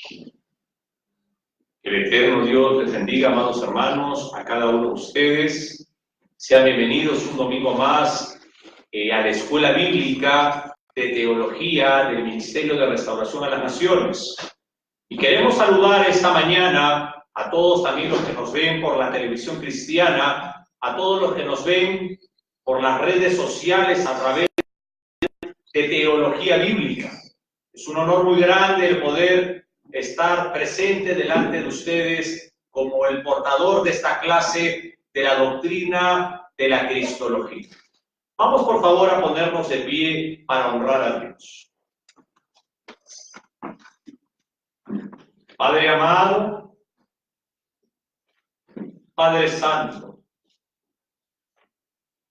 Que el eterno Dios les bendiga, amados hermanos, a cada uno de ustedes. Sean bienvenidos un domingo más a la Escuela Bíblica de Teología del Ministerio de Restauración a las Naciones. Y queremos saludar esta mañana a todos también los que nos ven por la televisión cristiana, a todos los que nos ven por las redes sociales a través de Teología Bíblica. Es un honor muy grande el poder estar presente delante de ustedes como el portador de esta clase de la doctrina de la Cristología. Vamos por favor a ponernos de pie para honrar a Dios. Padre amado, Padre Santo,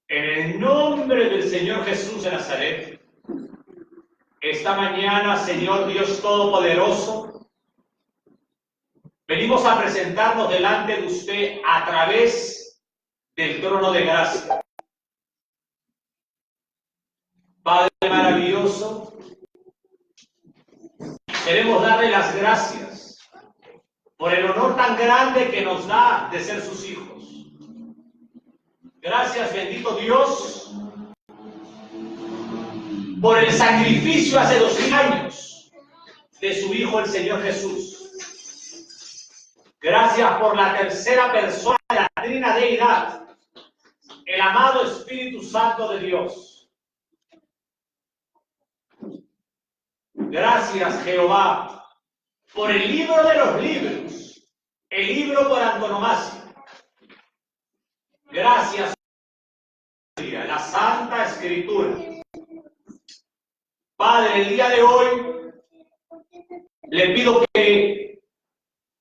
en el nombre del Señor Jesús de Nazaret, esta mañana, Señor Dios Todopoderoso, venimos a presentarnos delante de usted a través del trono de gracia. Padre maravilloso, queremos darle las gracias por el honor tan grande que nos da de ser sus hijos. Gracias, bendito Dios, por el sacrificio hace 2000 años de su Hijo, el Señor Jesús. Gracias por la tercera persona de la Trina Deidad, el amado Espíritu Santo de Dios. Gracias, Jehová, por el libro de los libros, el libro por antonomasia. Gracias, la Santa Escritura. Padre, el día de hoy le pido que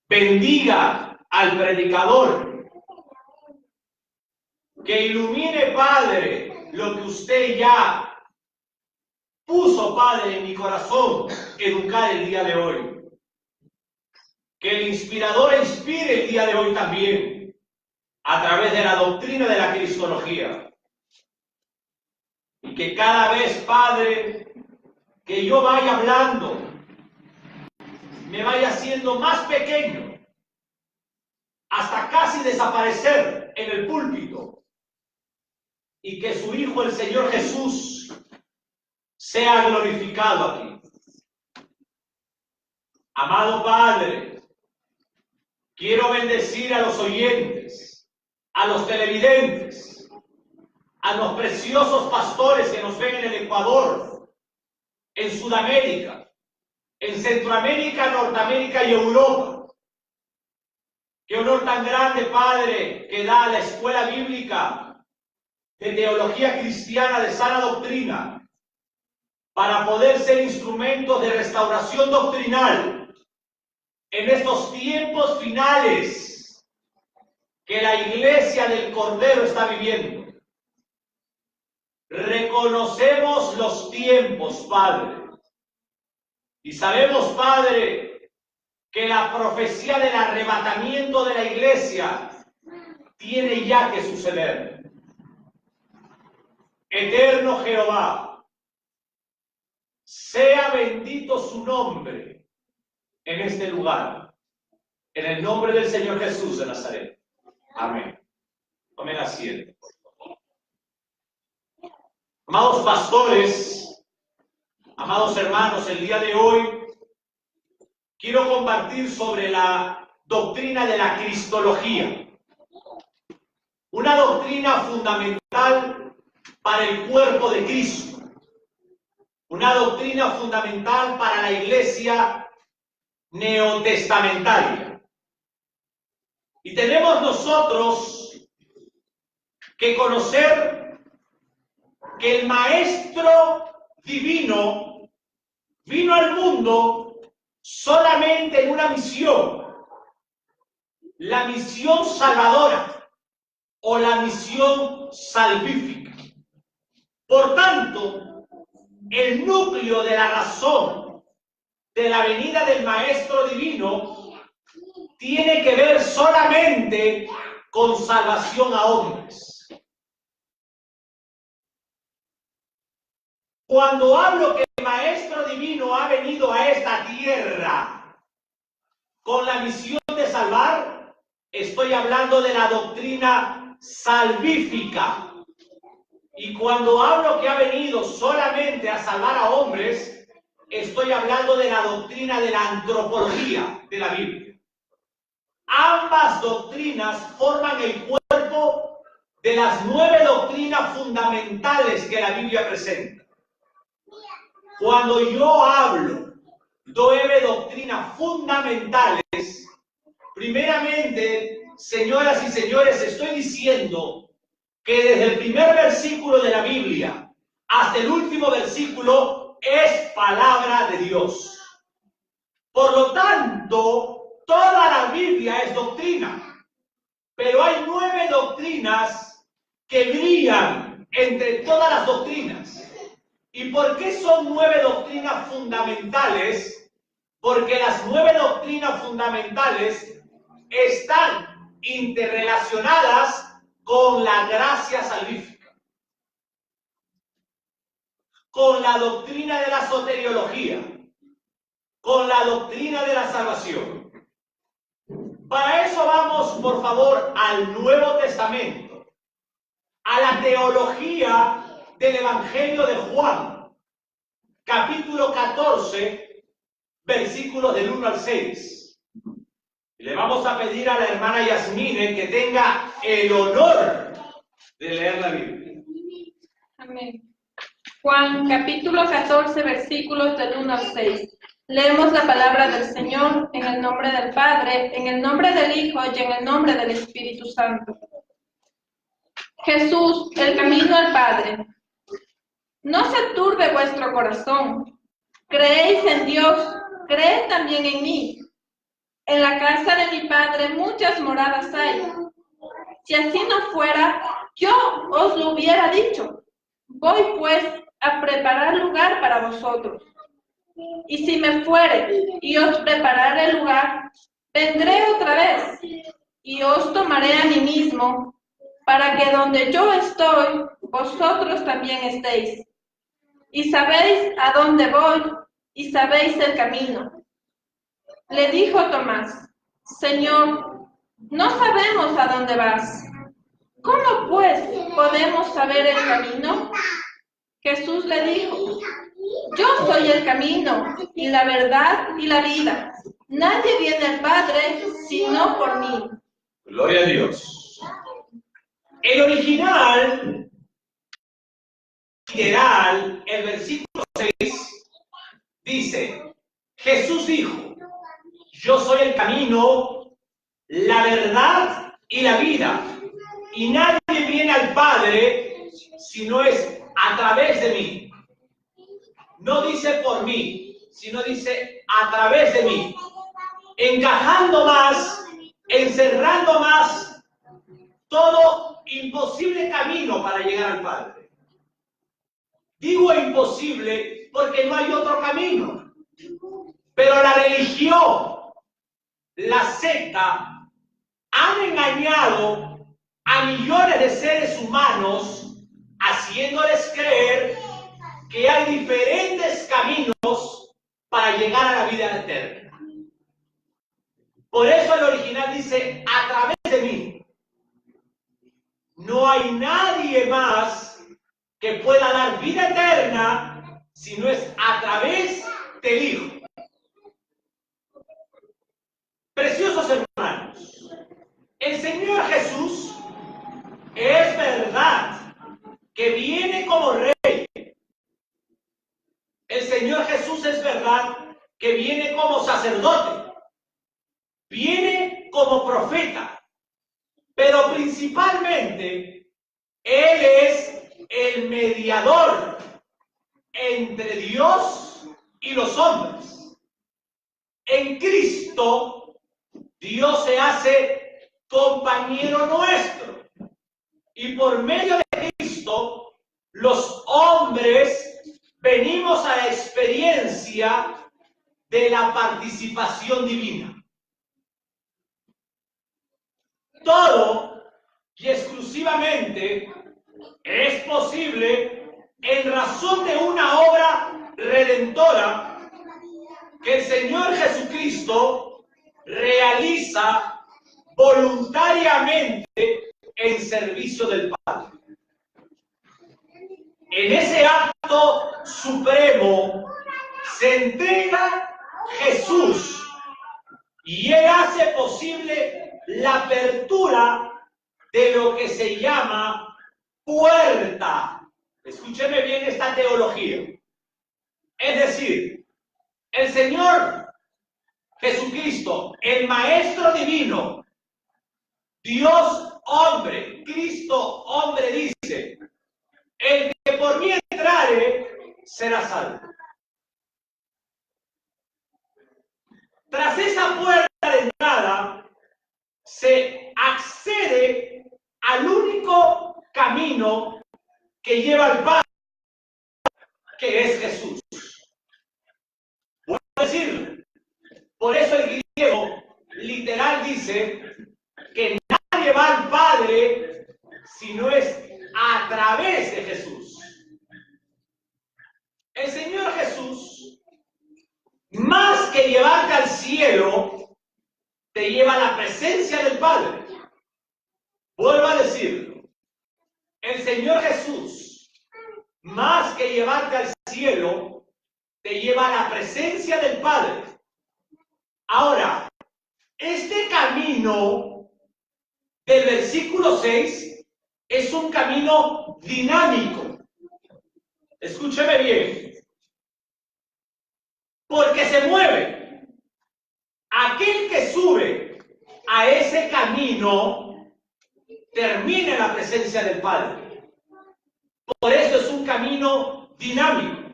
bendiga al predicador, que ilumine, Padre, lo que usted ya puso, Padre, en mi corazón, educar el día de hoy. Que el inspirador inspire el día de hoy también, a través de la doctrina de la Cristología. Y que cada vez, Padre, que yo vaya hablando, me vaya haciendo más pequeño, hasta casi desaparecer en el púlpito, y que su Hijo, el Señor Jesús, sea glorificado aquí. Amado Padre, quiero bendecir a los oyentes, a los televidentes, a los preciosos pastores que nos ven en el Ecuador, en Sudamérica, en Centroamérica, Norteamérica y Europa. Qué honor tan grande, Padre, que da la Escuela Bíblica de Teología Cristiana de Sana Doctrina para poder ser instrumentos de restauración doctrinal en estos tiempos finales que la Iglesia del Cordero está viviendo. Reconocemos los tiempos, Padre, y sabemos, Padre, que la profecía del arrebatamiento de la Iglesia tiene ya que suceder. Eterno Jehová, sea bendito su nombre en este lugar, en el nombre del Señor Jesús de Nazaret. Amén. Tomen asiento, por favor. Amados pastores, amados hermanos, el día de hoy quiero compartir sobre la doctrina de la Cristología, una doctrina fundamental para el cuerpo de Cristo, una doctrina fundamental para la Iglesia neotestamentaria. Y tenemos nosotros que conocer que el Maestro Divino vino al mundo solamente en una misión, la misión salvadora o la misión salvífica. Por tanto, el núcleo de la razón de la venida del Maestro Divino tiene que ver solamente con salvación a hombres. Cuando hablo que el Maestro Divino ha venido a esta tierra con la misión de salvar, estoy hablando de la doctrina salvífica. Y cuando hablo que ha venido solamente a salvar a hombres, estoy hablando de la doctrina de la antropología de la Biblia. Ambas doctrinas forman el cuerpo de las 9 doctrinas fundamentales que la Biblia presenta. Cuando yo hablo 9 doctrinas fundamentales, primeramente, señoras y señores, estoy diciendo que desde el primer versículo de la Biblia hasta el último versículo es palabra de Dios. Por lo tanto, toda la Biblia es doctrina, pero hay 9 doctrinas que brillan entre todas las doctrinas. ¿Y por qué son 9 doctrinas fundamentales? Porque las 9 doctrinas fundamentales están interrelacionadas con la gracia salvífica, con la doctrina de la soteriología, con la doctrina de la salvación. Para eso vamos, por favor, al Nuevo Testamento, a la teología del Evangelio de Juan, capítulo 14, versículos del 1 al 6. Le vamos a pedir a la hermana Yasmine que tenga el honor de leer la Biblia. Amén. Juan, capítulo 14, versículos del 1 al 6. Leemos la palabra del Señor en el nombre del Padre, en el nombre del Hijo y en el nombre del Espíritu Santo. Jesús, el camino al Padre. No se turbe vuestro corazón. Creéis en Dios, creed también en mí. En la casa de mi Padre muchas moradas hay. Si así no fuera, yo os lo hubiera dicho. Voy pues a preparar lugar para vosotros. Y si me fuere y os prepararé lugar, vendré otra vez y os tomaré a mí mismo, para que donde yo estoy, vosotros también estéis. Y sabéis a dónde voy y sabéis el camino. Le dijo Tomás: Señor, no sabemos a dónde vas. ¿Cómo pues podemos saber el camino? Jesús le dijo: Yo soy el camino y la verdad y la vida. Nadie viene al Padre sino por mí. Gloria a Dios. El original, literal, el versículo 6, dice: Jesús dijo: Yo soy el camino, la verdad y la vida. Y nadie viene al Padre si no es a través de mí. No dice por mí, sino dice a través de mí. Encajando más, encerrando más todo imposible camino para llegar al Padre. Digo imposible porque no hay otro camino. Pero la religión, la secta, han engañado a millones de seres humanos, haciéndoles creer que hay diferentes caminos para llegar a la vida eterna. Por eso el original dice: a través de mí. No hay nadie más que pueda dar vida eterna si no es a través del Hijo. Preciosos hermanos, el Señor Jesús es verdad que viene como Rey. El Señor Jesús es verdad que viene como sacerdote. Viene como profeta. Pero principalmente, Él es el mediador entre Dios y los hombres. En Cristo, Dios se hace compañero nuestro. Y por medio de Cristo, los hombres venimos a la experiencia de la participación divina. Todo y exclusivamente es posible en razón de una obra redentora que el Señor Jesucristo realiza voluntariamente en servicio del Padre. En ese acto supremo se entrega Jesús y Él hace posible la apertura de lo que se llama puerta. Escúcheme bien esta teología. Es decir, el Señor Jesucristo, el Maestro Divino, Dios hombre, Cristo hombre, dice: el que por mí entrare será salvo. Tras esa puerta de entrada se accede al único camino que lleva al Padre, que es Jesús. Puedo decirlo. Por eso el griego literal dice que nadie va al Padre si no es a través de Jesús. El Señor Jesús, más que llevarte al cielo, te lleva a la presencia del Padre. Vuelvo a decirlo. El Señor Jesús, más que llevarte al cielo, te lleva a la presencia del Padre. Ahora, este camino del versículo 6 es un camino dinámico. Escúcheme bien. Porque se mueve. Aquel que sube a ese camino termina en la presencia del Padre. Por eso es un camino dinámico.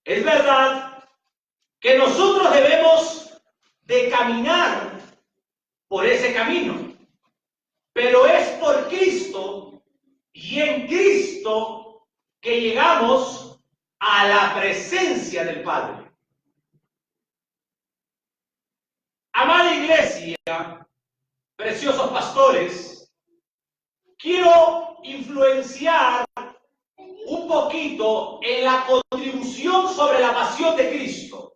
Es verdad que nosotros debemos de caminar por ese camino, pero es por Cristo y en Cristo que llegamos a la presencia del Padre. Amada iglesia, preciosos pastores, quiero influenciar un poquito en la contribución sobre la pasión de Cristo.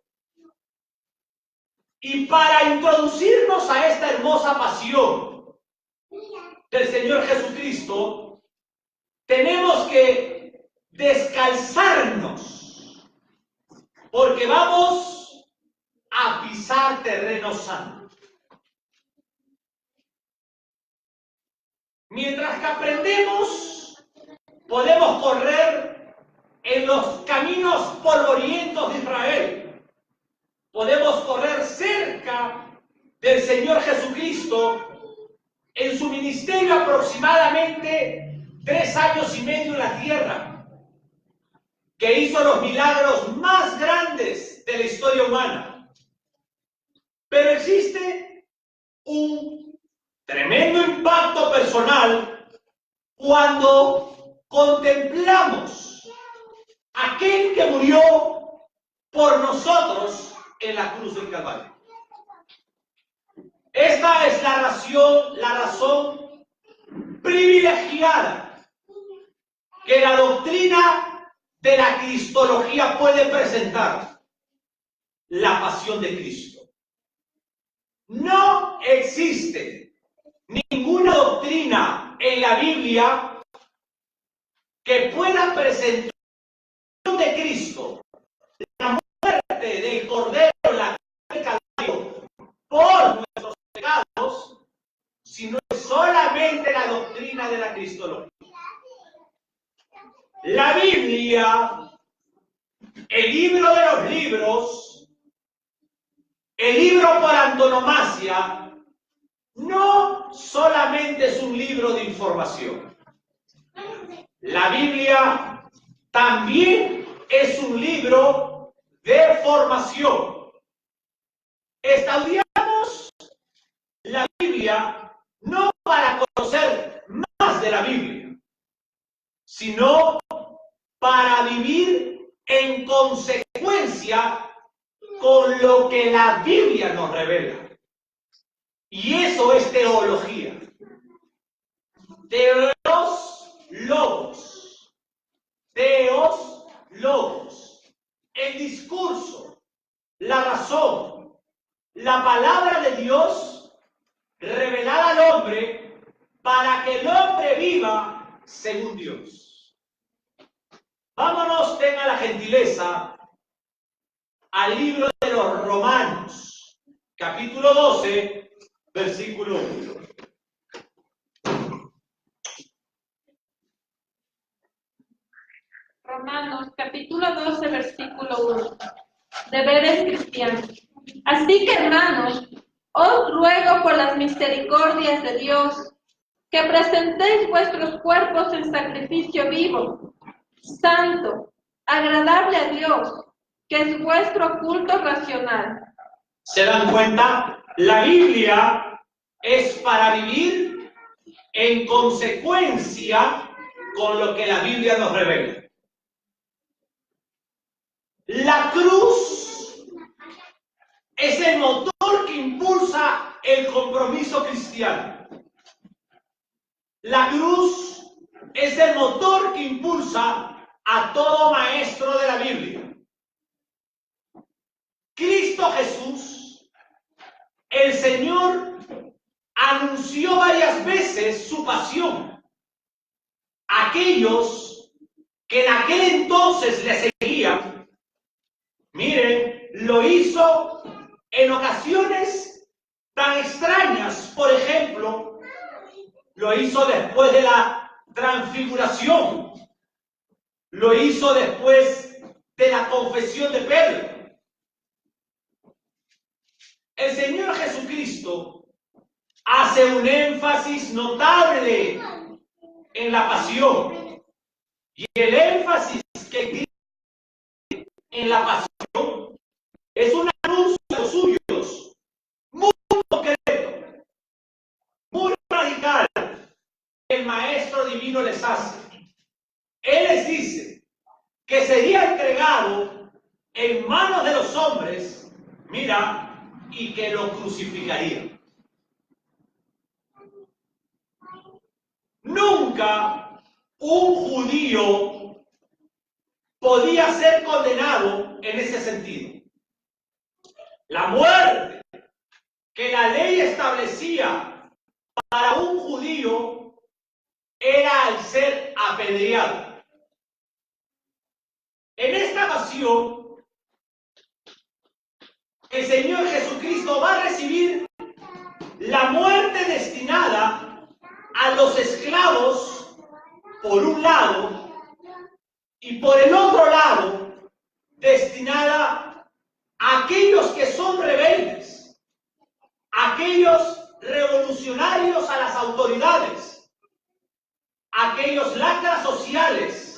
Y para introducirnos a esta hermosa pasión del Señor Jesucristo, tenemos que descalzarnos, porque vamos a pisar terreno santo. Mientras que aprendemos, podemos correr en los caminos polvorientos de Israel. Podemos correr cerca del Señor Jesucristo en su ministerio aproximadamente 3 años y medio en la tierra, que hizo los milagros más grandes de la historia humana. Pero existe un tremendo impacto personal cuando contemplamos a aquel que murió por nosotros en la cruz del Calvario. Esta es la razón privilegiada que la doctrina de la cristología puede presentar: la pasión de Cristo. No existe ninguna doctrina en la Biblia que pueda presentar la pasión de Cristo, la muerte del Cordero en la cruz del Calvario por nuestros pecados, sino solamente la doctrina de la cristología. La Biblia, el libro de los libros, el libro por antonomasia, no solamente es un libro de información. La Biblia también es un libro de formación. Estudiamos la Biblia no para conocer más de la Biblia, sino para vivir en consecuencia con lo que la Biblia nos revela. Y eso es teología. Teos logos. Teos logos. El discurso, la razón, la palabra de Dios revelada al hombre para que el hombre viva según Dios. Vámonos, tenga la gentileza, al libro de los Romanos, capítulo 12, versículo 1. Romanos, capítulo 12, versículo 1. Deberes cristianos. Así que, hermanos, os ruego por las misericordias de Dios que presentéis vuestros cuerpos en sacrificio vivo, santo, agradable a Dios, que es vuestro culto racional. ¿Se dan cuenta? La Biblia es para vivir en consecuencia con lo que la Biblia nos revela. La cruz es el motor que impulsa el compromiso cristiano. La cruz es el motor que impulsa a todo maestro de la Biblia. Cristo Jesús, el Señor, anunció varias veces su pasión. Aquellos que en aquel entonces le seguían, miren, lo hizo en ocasiones tan extrañas. Por ejemplo, lo hizo después de la transfiguración. Lo hizo después de la confesión de Pedro. El Señor Jesucristo hace un énfasis notable en la pasión. Y el énfasis que tiene en la pasión es un anuncio de los suyos muy concreto, muy radical, que el Maestro Divino les hace. Él les dice que sería entregado en manos de los hombres, mira, y que lo crucificaría. Nunca un judío podía ser condenado en ese sentido. La muerte que la ley establecía para un judío era al ser apedreado. En esta ocasión, el Señor Jesucristo va a recibir la muerte destinada a los esclavos por un lado y por el otro lado destinada a aquellos que son rebeldes, aquellos revolucionarios a las autoridades, aquellos lacras sociales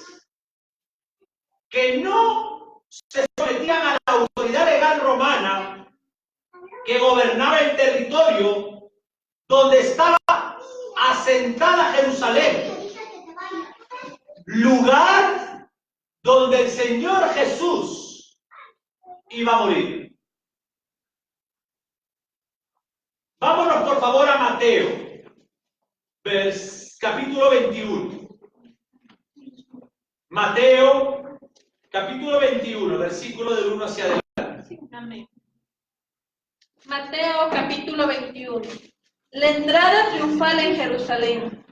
que no se sometían a la autoridad legal romana que gobernaba el territorio donde estaba asentada Jerusalén, lugar donde el Señor Jesús iba a morir. Vámonos por favor a Mateo, capítulo 21. Mateo, capítulo 21, versículo del 1 hacia adelante. Amén. Mateo, capítulo 21. La entrada triunfal en Jerusalén.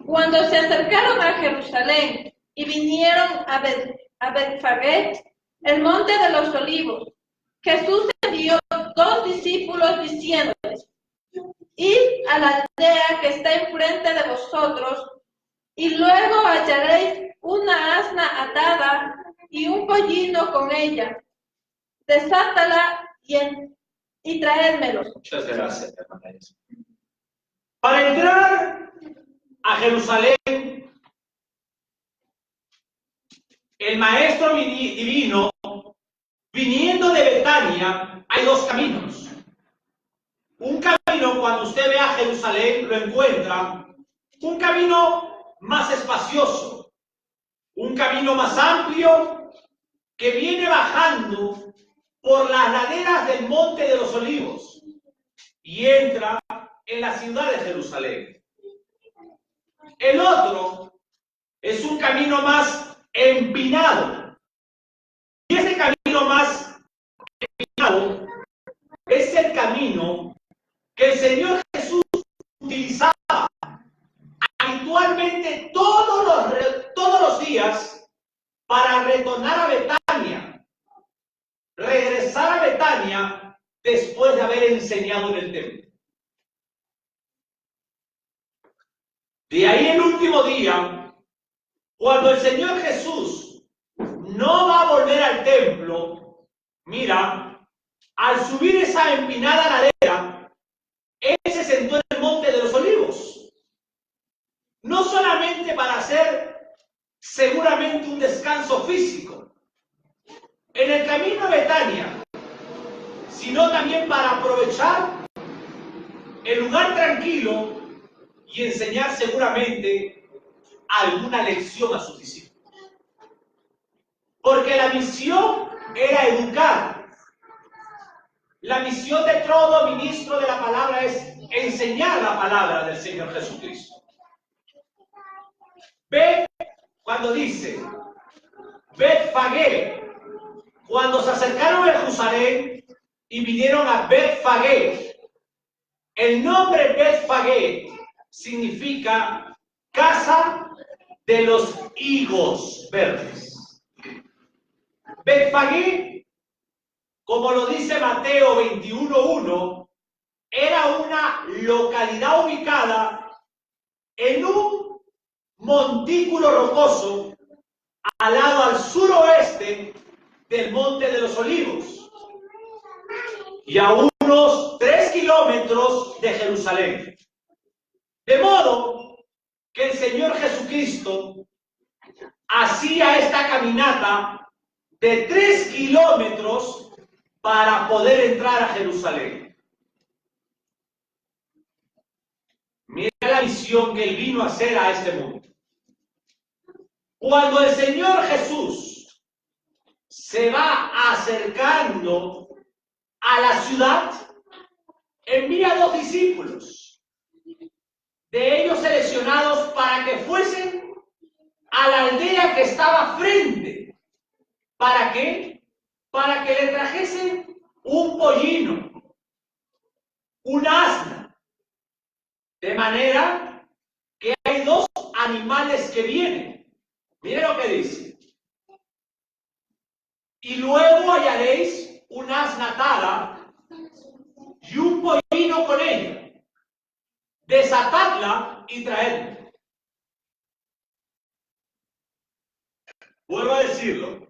Cuando se acercaron a Jerusalén y vinieron a Betfagé, el monte de los olivos, Jesús envió 2 discípulos diciéndoles: id a la aldea que está enfrente de vosotros, y luego hallaréis una asna atada y un pollino con ella. Desátala y traédmelos. Muchas gracias, hermana. Para entrar a Jerusalén, el Maestro Divino, viniendo de Betania, hay 2 caminos. Un camino, cuando usted ve a Jerusalén, lo encuentra, un camino más espacioso, un camino más amplio, que viene bajando por las laderas del Monte de los Olivos y entra en la ciudad de Jerusalén. El otro es un camino más empinado. Y ese camino más empinado Señor Jesús utilizaba habitualmente todos los días para retornar a Betania, regresar a Betania después de haber enseñado en el templo. De ahí el último día, cuando el Señor Jesús no va a volver al templo, mira, al subir esa empinada ladera, Él se sentó en el monte de los olivos. No solamente para hacer seguramente un descanso físico en el camino a Betania, sino también para aprovechar el lugar tranquilo y enseñar seguramente alguna lección a sus discípulos. Porque la misión era educar. La misión de todo ministro de la palabra es enseñar la palabra del Señor Jesucristo. Ve cuando dice, Betfagé, cuando se acercaron a Jerusalén y vinieron a Betfagé. El nombre Betfagé significa casa de los higos verdes. Betfagé, como lo dice Mateo 21:1, era una localidad ubicada en un montículo rocoso al lado al suroeste del Monte de los Olivos y a unos 3 kilómetros de Jerusalén. De modo que el Señor Jesucristo hacía esta caminata de 3 kilómetros para poder entrar a Jerusalén. Mira la misión que Él vino a hacer a este mundo. Cuando el Señor Jesús se va acercando a la ciudad, envía 2 discípulos, de ellos seleccionados para que fuesen a la aldea que estaba frente. ¿Para qué? Para que le trajesen un pollino, un asna, de manera que hay 2 animales que vienen. Mire lo que dice. Y luego hallaréis un asna atada y un pollino con ella. Desatadla y traedla. Vuelvo a decirlo.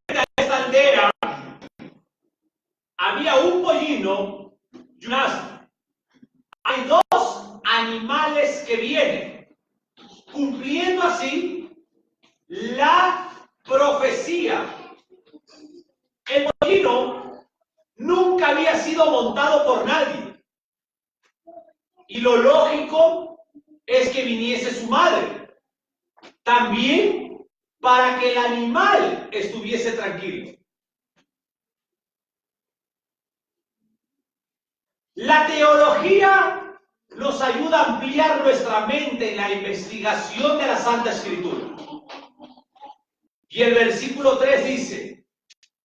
Frente a esta aldea había un pollino y un asna. Hay 2 animales que vienen, cumpliendo así la profecía. El pollino nunca había sido montado por nadie. Y lo lógico es que viniese su madre. También para que el animal estuviese tranquilo. La teología nos ayuda a ampliar nuestra mente en la investigación de la Santa Escritura. Y el versículo 3 dice,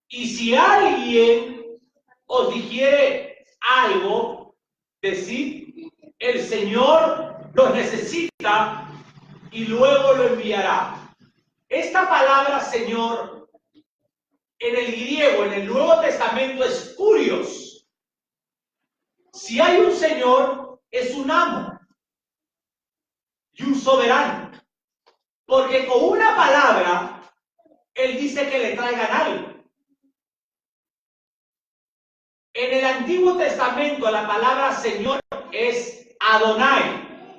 y si alguien os dijere algo, decid, el Señor los necesita y luego lo enviará. Esta palabra Señor en el griego, en el Nuevo Testamento, es kurios. Si hay un Señor, es un amo y un soberano. Porque con una palabra, Él dice que le traigan algo. En el Antiguo Testamento, la palabra Señor es Adonai.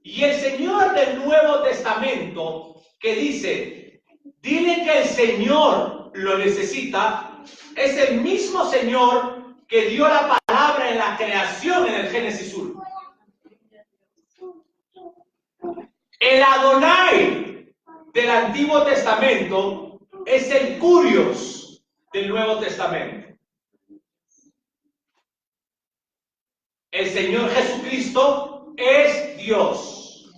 Y el Señor del Nuevo Testamento, que dice, dile que el Señor lo necesita, es el mismo Señor que dio la palabra en la creación en el Génesis 1. El Adonai del Antiguo Testamento es el Kurios del Nuevo Testamento. El Señor Jesucristo es Dios.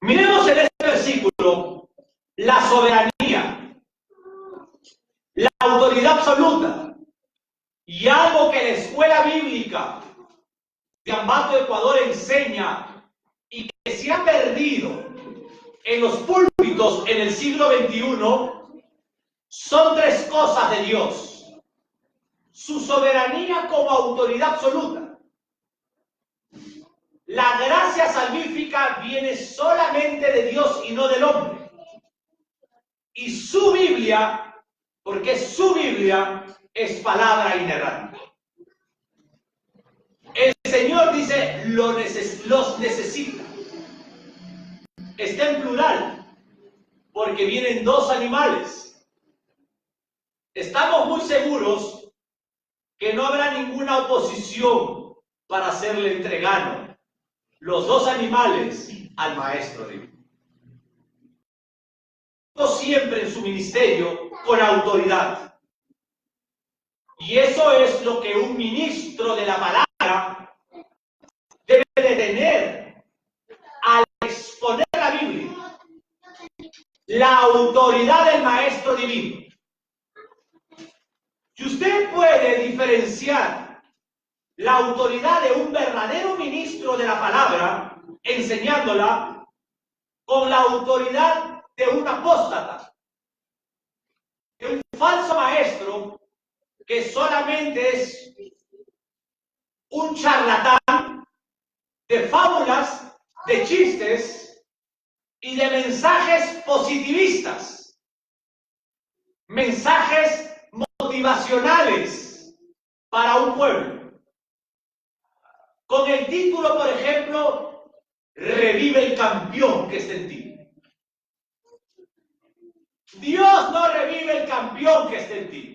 Miremos en este versículo la soberanía, la autoridad absoluta. Y algo que la escuela bíblica de Ambato, Ecuador enseña y que se ha perdido en los púlpitos en el siglo XXI son tres cosas de Dios: su soberanía como autoridad absoluta. La gracia salvífica viene solamente de Dios y no del hombre. Y su Biblia, porque su Biblia es palabra inerrante. El Señor dice, los necesita. Está en plural, porque vienen dos animales. Estamos muy seguros que no habrá ninguna oposición para hacerle entregano los dos animales al Maestro Divino. Siempre en su ministerio con autoridad. Y eso es lo que un ministro de la palabra debe de tener al exponer la Biblia. La autoridad del Maestro Divino. Si usted puede diferenciar la autoridad de un verdadero ministro de la palabra, enseñándola, con la autoridad de un apóstata, de un falso maestro que solamente es un charlatán de fábulas, de chistes y de mensajes positivistas, mensajes motivacionales para un pueblo. Con el título, por ejemplo, revive el campeón que está en ti. Dios no revive el campeón que está en ti.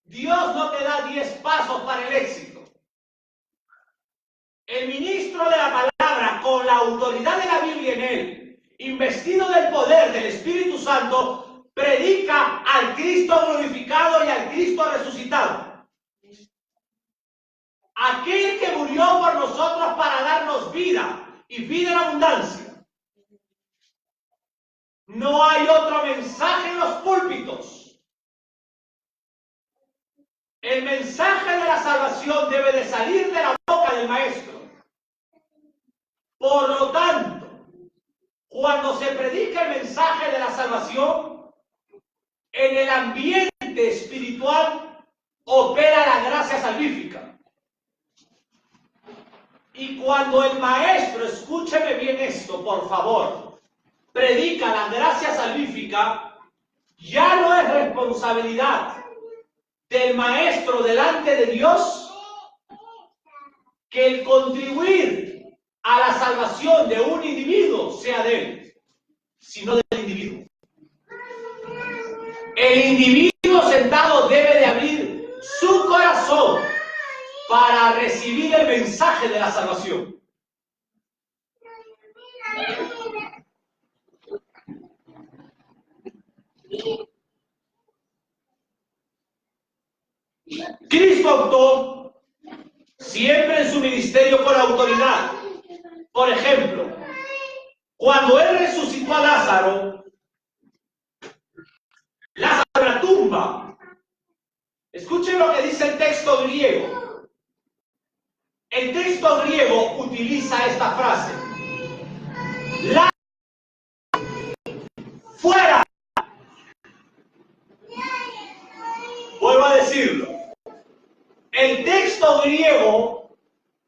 Dios no te da 10 pasos para el éxito. El ministro de la palabra, con la autoridad de la Biblia en él, investido del poder del Espíritu Santo, predica al Cristo glorificado y al Cristo resucitado. Aquel que murió por nosotros para darnos vida y vida en abundancia. No hay otro mensaje en los púlpitos. El mensaje de la salvación debe de salir de la boca del Maestro. Por lo tanto, cuando se predica el mensaje de la salvación, en el ambiente espiritual opera la gracia salvífica. Y cuando el Maestro, escúcheme bien esto, por favor, predica la gracia salvífica, ya no es responsabilidad del Maestro delante de Dios que el contribuir a la salvación de un individuo sea de él, sino del individuo. El individuo sentado debe de abrir su corazón para recibir el mensaje de la salvación. Cristo actuó siempre en su ministerio con autoridad. Por ejemplo, cuando Él resucitó a Lázaro en la tumba, escuchen lo que dice el texto griego. El texto griego utiliza esta frase: Lázaro, fuera. Vuelvo a decirlo. El texto griego,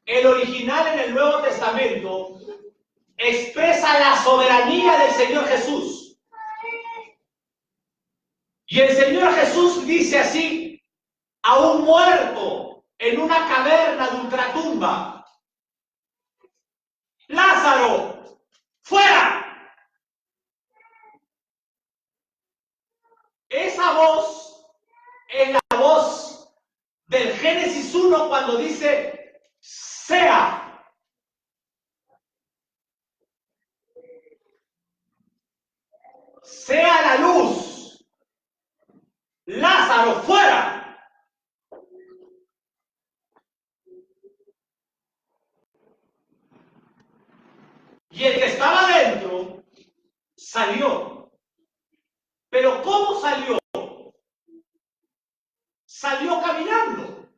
el original en el Nuevo Testamento, expresa la soberanía del Señor Jesús. Y el Señor Jesús dice así a un muerto en una caverna de ultratumba: Lázaro, fuera. Esa voz es la voz del Génesis 1 cuando dice sea. Sea la luz. Lázaro, fuera. Y el que estaba dentro salió. Pero ¿cómo salió? salió caminando.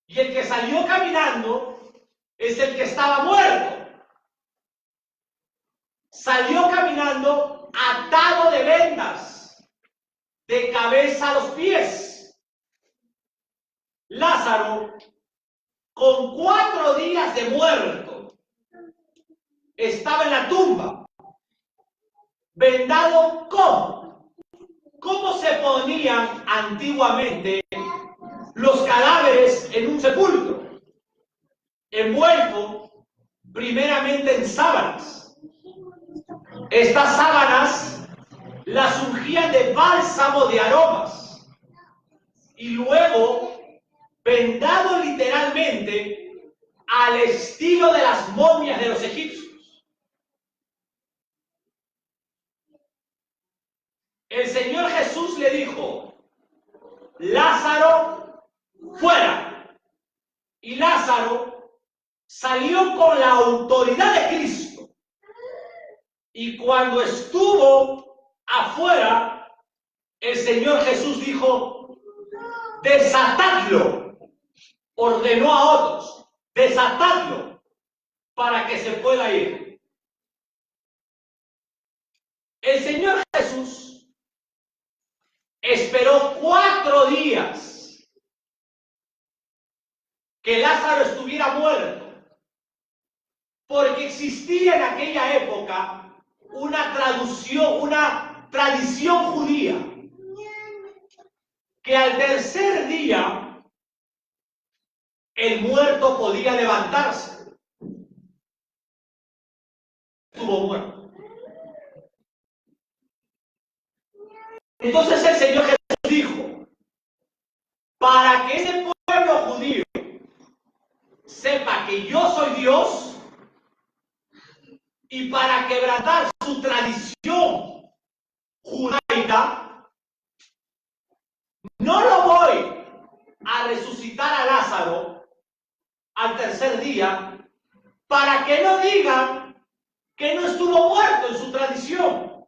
Y el que salió caminando es el que estaba muerto. Salió caminando atado de vendas, de cabeza a los pies. Lázaro, con 4 días de muerto, estaba en la tumba. Vendado, ¿cómo? ¿Cómo se ponían antiguamente los cadáveres en un sepulcro? Envuelto primeramente en sábanas. Estas sábanas las ungían de bálsamo de aromas y luego vendado literalmente al estilo de las momias de los egipcios. El Señor Jesús le dijo: Lázaro, fuera. Y Lázaro salió con la autoridad de Cristo. Y cuando estuvo afuera, el Señor Jesús dijo: desatadlo. Ordenó a otros: desatadlo para que se pueda ir. El Señor Jesús esperó 4 días que Lázaro estuviera muerto, porque existía en aquella época una tradición judía, que al tercer día el muerto podía levantarse. Estuvo muerto. Entonces el Señor Jesús dijo: para que ese pueblo judío sepa que yo soy Dios, y para quebrantar su tradición judaica, no lo voy a resucitar a Lázaro al tercer día, para que no digan que no estuvo muerto en su tradición,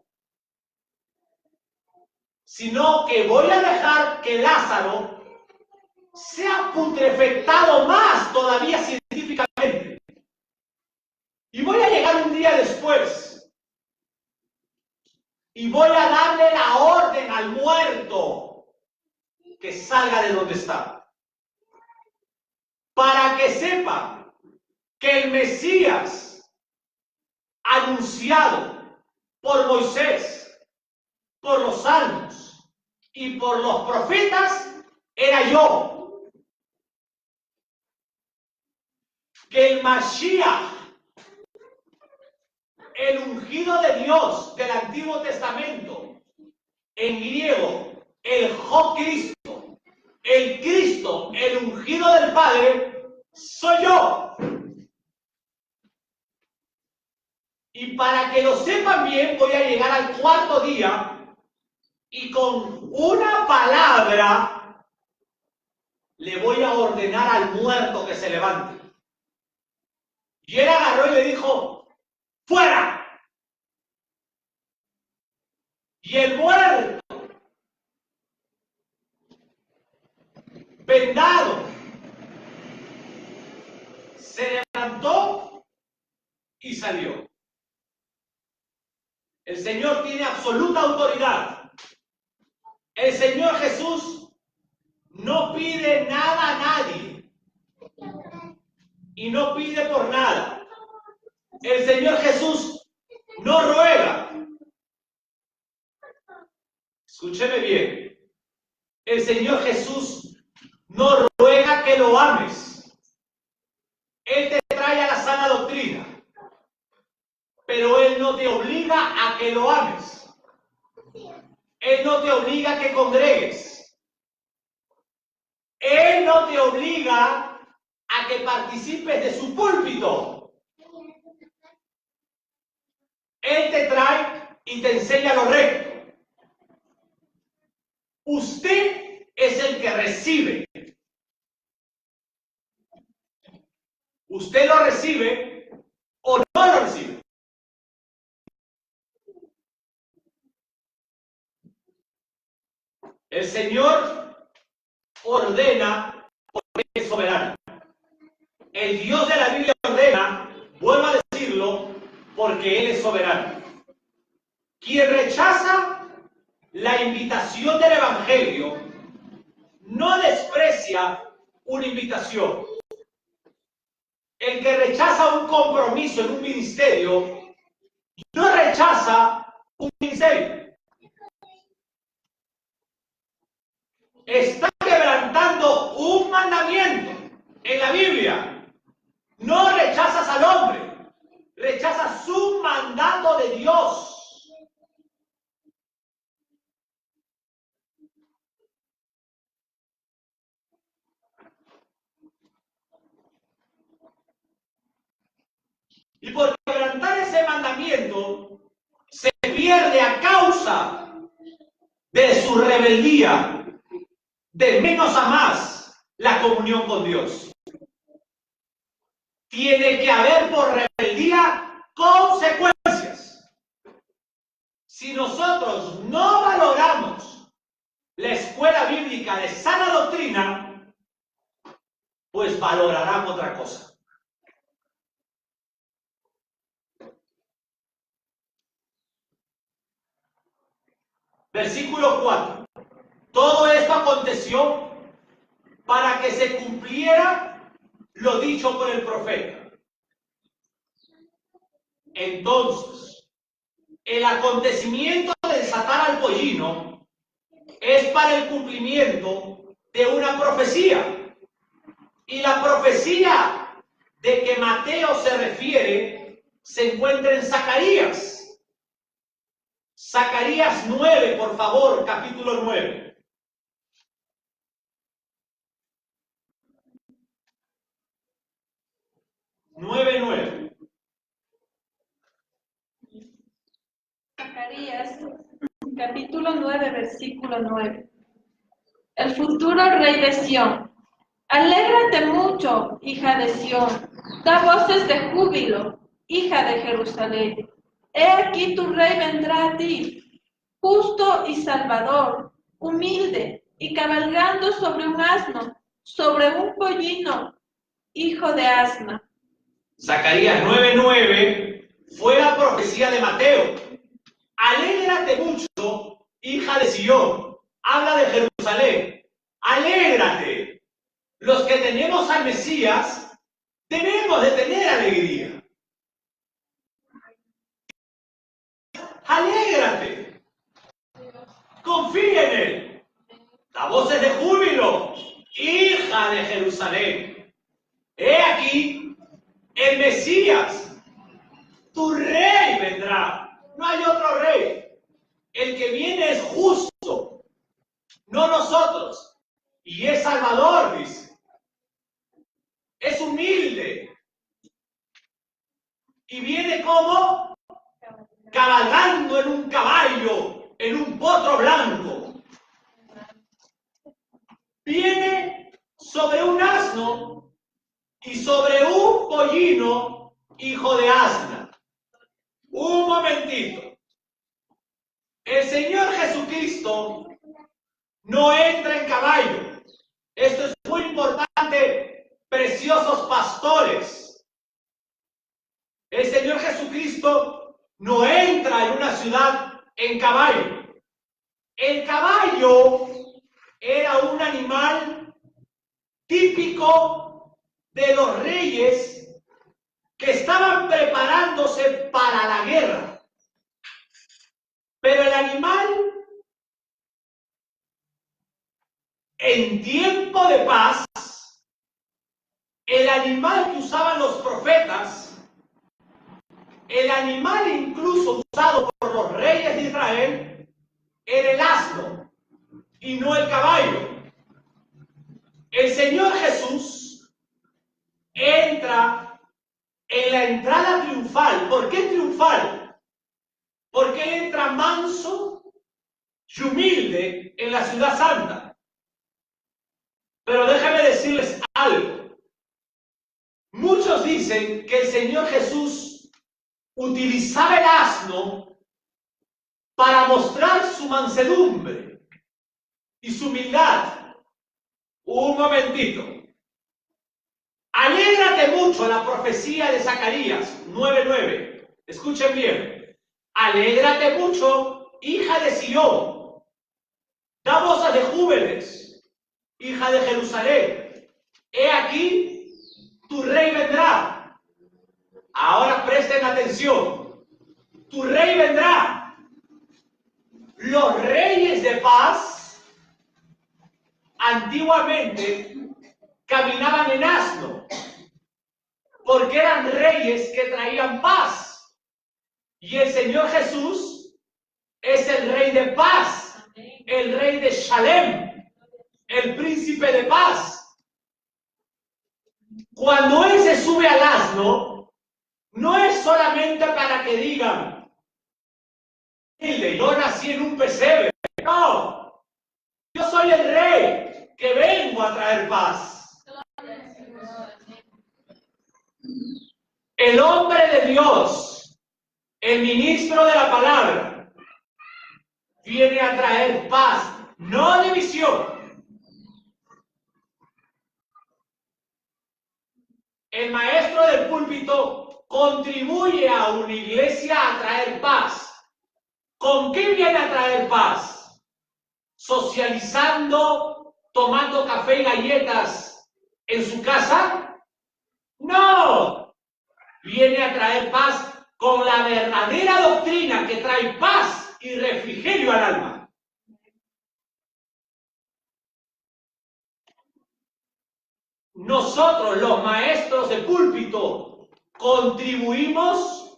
sino que voy a dejar que Lázaro sea putrefactado más todavía científicamente. Y voy a llegar un día después y voy a darle la orden al muerto que salga de donde está, para que sepa que el Mesías anunciado por Moisés, por los salmos y por los profetas era yo. Que el Mashiach, el ungido de Dios del Antiguo Testamento, en griego, el Jo-Cristo, el Cristo, el ungido del Padre, soy yo. Y para que lo sepan bien, voy a llegar al 4.º día y con una palabra le voy a ordenar al muerto que se levante. Y él agarró y le dijo: ¡fuera! Y el muerto, vendado, se levantó y salió. El Señor tiene absoluta autoridad. El Señor Jesús no pide nada a nadie y no pide por nada. El Señor Jesús no ruega. Escúcheme bien. El Señor Jesús no ruega que lo ames. Él te trae a la sana doctrina, pero Él no te obliga a que lo ames. Él no te obliga a que congregues. Él no te obliga a que participes de su púlpito. Él te trae y te enseña lo recto. Usted es el que recibe. Usted lo recibe o no lo recibe. El Señor ordena porque es soberano. El Dios de la Biblia ordena, vuelvo a decirlo, porque Él es soberano. Quien rechaza la invitación del Evangelio no desprecia una invitación. El que rechaza un compromiso en un ministerio no rechaza un ministerio. Está quebrantando un mandamiento en la Biblia. No rechazas al hombre, rechazas su mandato de Dios. Y por quebrantar ese mandamiento, se pierde a causa de su rebeldía, de menos a más, la comunión con Dios. Tiene que haber por rebeldía consecuencias. Si nosotros no valoramos la escuela bíblica de sana doctrina, pues valorarán otra cosa. Versículo 4. Todo esto aconteció para que se cumpliera lo dicho por el profeta. Entonces, el acontecimiento de desatar al pollino es para el cumplimiento de una profecía. Y la profecía de que Mateo se refiere se encuentra en Zacarías. Zacarías 9, por favor, capítulo 9. Zacarías, capítulo 9, versículo 9. El futuro rey de Sión. Alégrate mucho, hija de Sión. Da voces de júbilo, hija de Jerusalén. He aquí tu rey vendrá a ti, justo y salvador, humilde y cabalgando sobre un asno, sobre un pollino, hijo de asna. Zacarías 9:9 fue la profecía de Mateo. Alégrate mucho, hija de Sión. Habla de Jerusalén. Alégrate. Los que tenemos al Mesías debemos de tener alegría. Alégrate. Confía en Él. Da voces de júbilo, hija de Jerusalén. He aquí, el Mesías, tu rey vendrá. No hay otro rey. El que viene es justo, no nosotros. Y es salvador, dice. Es humilde. Y viene como cabalgando en un caballo, en un potro blanco. Viene sobre un asno y sobre un pollino, hijo de asna. Un momentito. El Señor Jesucristo no entra en caballo. Esto es muy importante, preciosos pastores. El Señor Jesucristo no entra en una ciudad en caballo. El caballo era un animal típico de los reyes que estaban preparándose para la guerra. Pero el animal, en tiempo de paz, el animal que usaban los profetas, el animal incluso usado por los reyes de Israel, era el asno y no el caballo. El Señor Jesús entra en la entrada triunfal. ¿Por qué triunfal? Porque Él entra manso y humilde en la ciudad santa. Pero déjame decirles algo. Muchos dicen que el Señor Jesús utilizaba el asno para mostrar su mansedumbre. y su humildad. Un momentito. Alégrate mucho, la profecía de Zacarías 9:9. Escuchen bien. Alégrate mucho, hija de Sión. Da voces de júbiles, hija de Jerusalén. He aquí, tu rey vendrá. Ahora presten atención. Tu rey vendrá. Los reyes de paz antiguamente caminaban en asno, porque eran reyes que traían paz. Y el Señor Jesús es el rey de paz, el rey de Shalem, el príncipe de paz. Cuando Él se sube al asno, no es solamente para que digan, yo nací en un pesebre. No, yo soy el rey que vengo a traer paz. El hombre de Dios, el ministro de la palabra, viene a traer paz, no división. El maestro del púlpito contribuye a una iglesia a traer paz. ¿Con qué viene a traer paz? ¿Socializando, tomando café y galletas en su casa? No. Viene a traer paz con la verdadera doctrina que trae paz y refrigerio al alma. Nosotros, los maestros de púlpito, contribuimos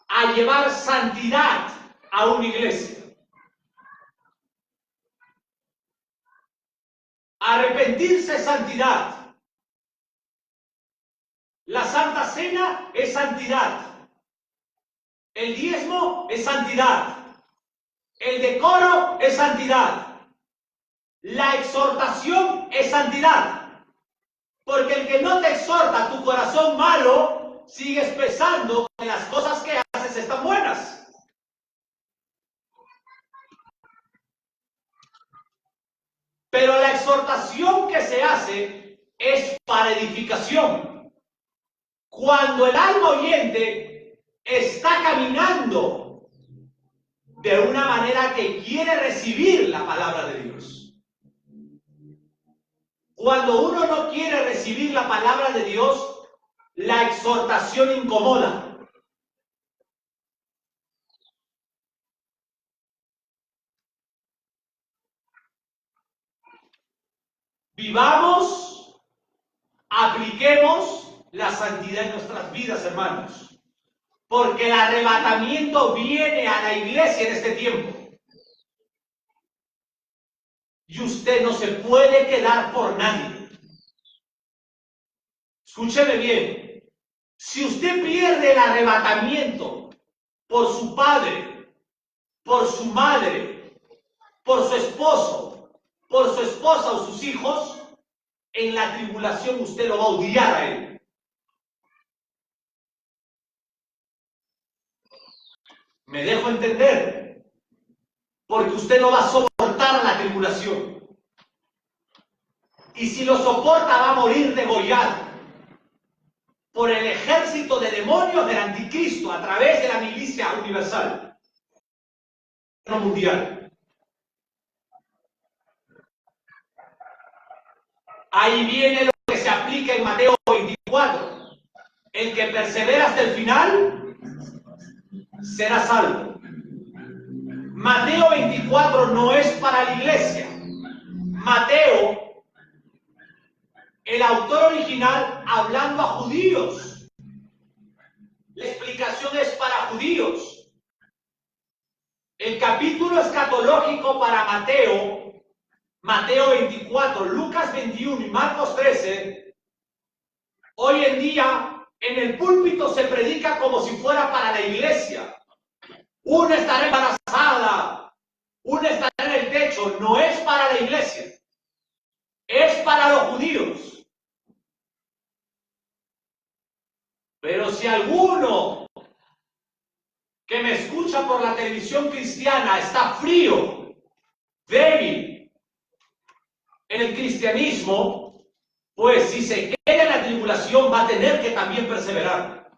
a llevar santidad a una iglesia. Arrepentirse es santidad. La Santa Cena es santidad. El diezmo es santidad. El decoro es santidad. La exhortación es santidad. Porque el que no te exhorta, tu corazón malo, sigues pensando que las cosas que haces están buenas. Pero la exhortación que se hace es para edificación. Cuando el alma oyente está caminando de una manera que quiere recibir la palabra de Dios. Cuando uno no quiere recibir la palabra de Dios, la exhortación incomoda. Vivamos, apliquemos la santidad en nuestras vidas, hermanos. Porque el arrebatamiento viene a la iglesia en este tiempo. Y usted no se puede quedar por nadie. Escúcheme bien. Si usted pierde el arrebatamiento por su padre, por su madre, por su esposo, por su esposa o sus hijos, en la tribulación usted lo va a odiar a él. ¿Me dejo entender? Porque usted no va a soportar la tribulación. Y si lo soporta, va a morir degollado por el ejército de demonios del anticristo a través de la milicia universal mundial. Ahí viene lo que se aplica en Mateo 24. El que persevera hasta el final será salvo. Mateo 24 no es para la iglesia. Mateo, el autor original, hablando a judíos. La explicación es para judíos. El capítulo escatológico para Mateo, Mateo 24, Lucas 21 y Marcos 13, hoy en día en el púlpito se predica como si fuera para la iglesia. Una estará embarazada, una estará en el techo. No es para la iglesia, es para los judíos. Pero si alguno que me escucha por la televisión cristiana está frío, débil, en el cristianismo, pues si se queda en la tribulación va a tener que también perseverar.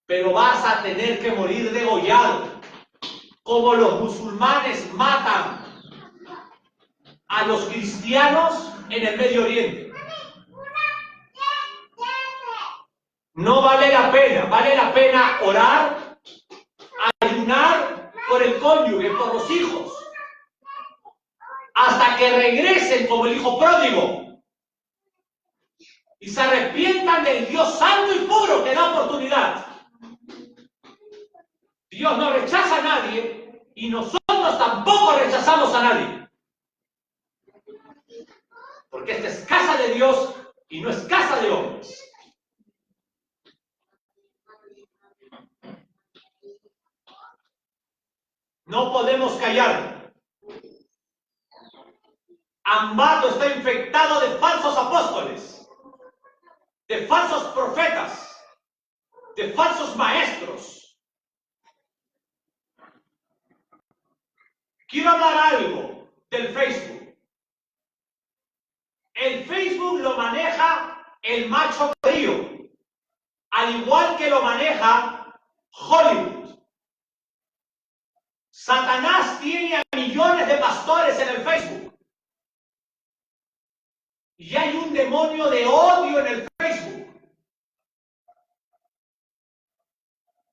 Pero vas a tener que morir degollado, como los musulmanes matan a los cristianos en el Medio Oriente. No vale la pena orar, ayunar por el cónyuge, por los hijos, hasta que regresen como el hijo pródigo y se arrepientan del Dios santo y puro que da oportunidad. Dios no rechaza a nadie y nosotros tampoco rechazamos a nadie. Porque esta es casa de Dios y no es casa de hombres. No podemos callar. Ambato está infectado de falsos apóstoles, de falsos profetas, de falsos maestros. Quiero hablar algo del Facebook. El Facebook lo maneja el macho cabrío, al igual que lo maneja Hollywood. Satanás tiene a millones de pastores en el Facebook. Y hay un demonio de odio en el Facebook.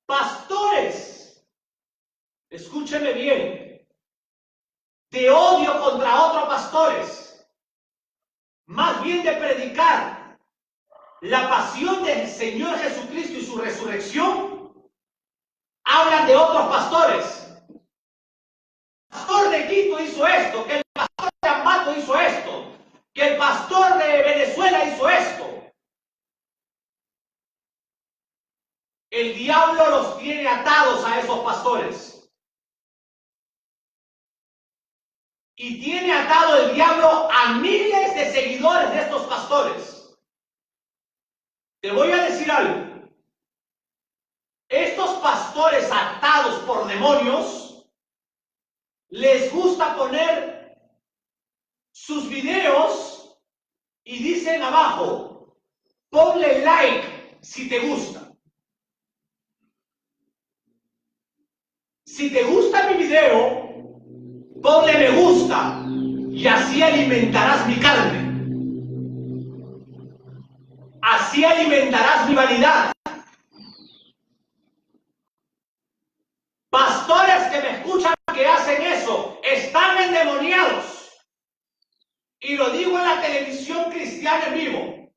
Pastores, escúcheme bien, de odio contra otros pastores, más bien de predicar la pasión del Señor Jesucristo y su resurrección, hablan de otros pastores. El pastor de Quito hizo esto, que el pastor de Ambato hizo esto, que el pastor de Venezuela hizo esto. El diablo los tiene atados a esos pastores. Y tiene atado el diablo a miles de seguidores de estos pastores. Te voy a decir algo. Estos pastores atados por demonios les gusta poner sus videos y dicen abajo, ponle like si te gusta. Si te gusta mi video, ponle me gusta y así alimentarás mi carne. Así alimentarás mi vanidad. Pastores que me escuchan que hacen eso, están endemoniados. Y lo digo en la televisión cristiana en vivo.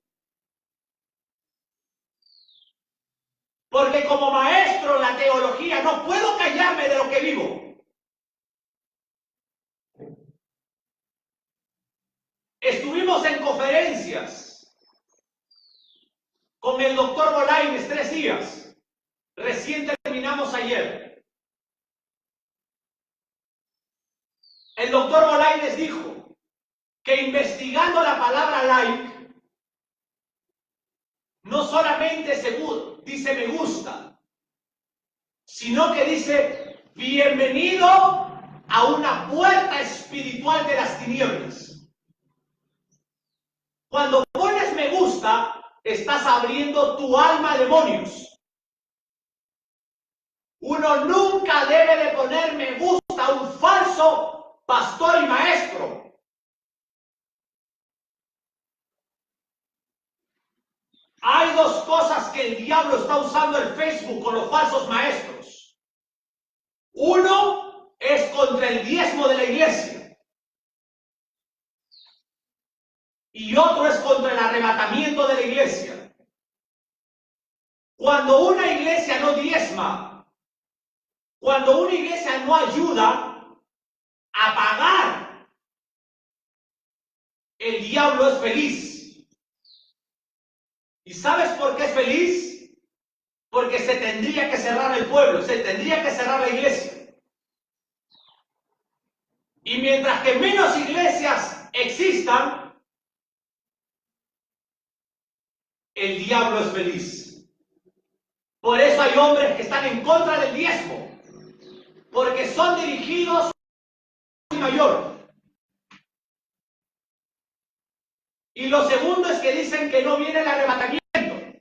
Porque como maestro en la teología no puedo callarme de lo que vivo. Estuvimos en conferencias con el doctor Bolaños 3 días. Recién terminamos ayer. El doctor Bolaños dijo que investigando la palabra like, no solamente dice me gusta, sino que dice bienvenido a una puerta espiritual de las tinieblas. Cuando pones me gusta, estás abriendo tu alma a demonios. Uno nunca debe de poner me gusta a un falso pastor y maestro. Hay dos cosas que el diablo está usando el Facebook con los falsos maestros. Uno es contra el diezmo de la iglesia. Y otro es contra el arrebatamiento de la iglesia. Cuando una iglesia no diezma, cuando una iglesia no ayuda a pagar, el diablo es feliz. ¿Y sabes por qué es feliz? Porque se tendría que cerrar el pueblo, se tendría que cerrar la iglesia. Y mientras que menos iglesias existan, el diablo es feliz. Por eso hay hombres que están en contra del diezmo, porque son dirigidos a un mayor. Y lo segundo es que dicen que no viene el arrebatamiento,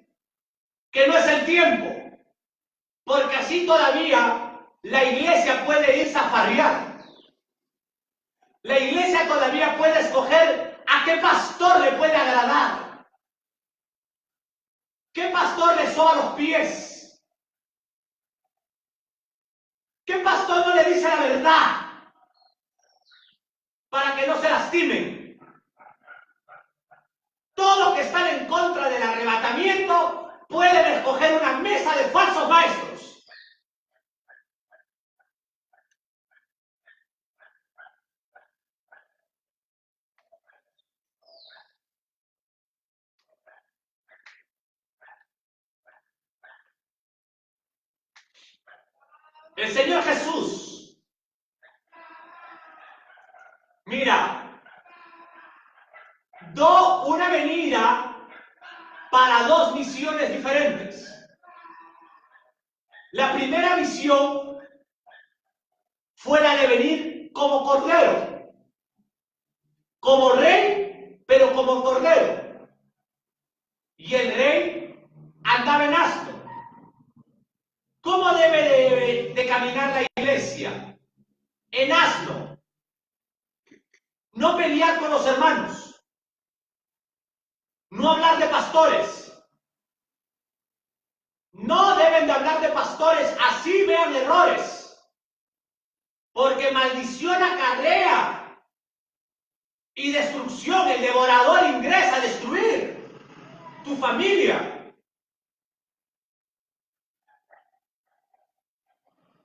que no es el tiempo, porque así todavía la iglesia puede irse a farrear. La iglesia todavía puede escoger a qué pastor le puede agradar. ¿Qué pastor le soba los pies? ¿Qué pastor no le dice la verdad para que no se lastimen? Todos los que están en contra del arrebatamiento pueden escoger una mesa de falsos maestros. El Señor Jesús, mira, dio una venida para dos misiones diferentes. La primera misión fue la de venir como cordero, como rey, pero como cordero. Y el rey andaba en asno. ¿Cómo debe de caminar la iglesia? En asno. No pelear con los hermanos. No hablar de pastores. No deben de hablar de pastores, así vean errores. Porque maldición acarrea y destrucción. El devorador ingresa a destruir tu familia.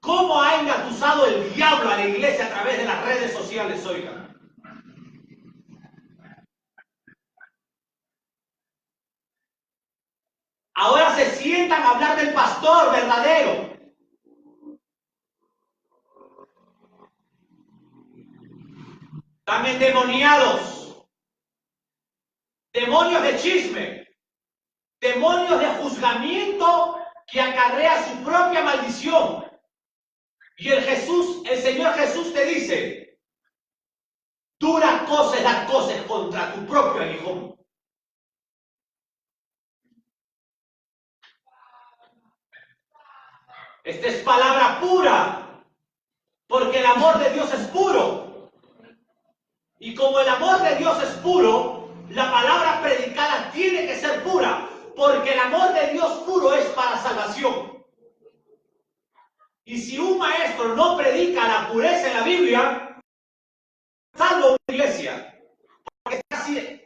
¿Cómo ha engatusado el diablo a la iglesia a través de las redes sociales, oigan? Ahora se sientan a hablar del pastor verdadero. Están endemoniados. Demonios de chisme. Demonios de juzgamiento que acarrea su propia maldición. Y el Señor Jesús te dice, dura cosa es dar cosas contra tu propio aguijón. Esta es palabra pura, porque el amor de Dios es puro. Y como el amor de Dios es puro, la palabra predicada tiene que ser pura, porque el amor de Dios puro es para salvación. Y si un maestro no predica la pureza en la Biblia, salvo una iglesia, porque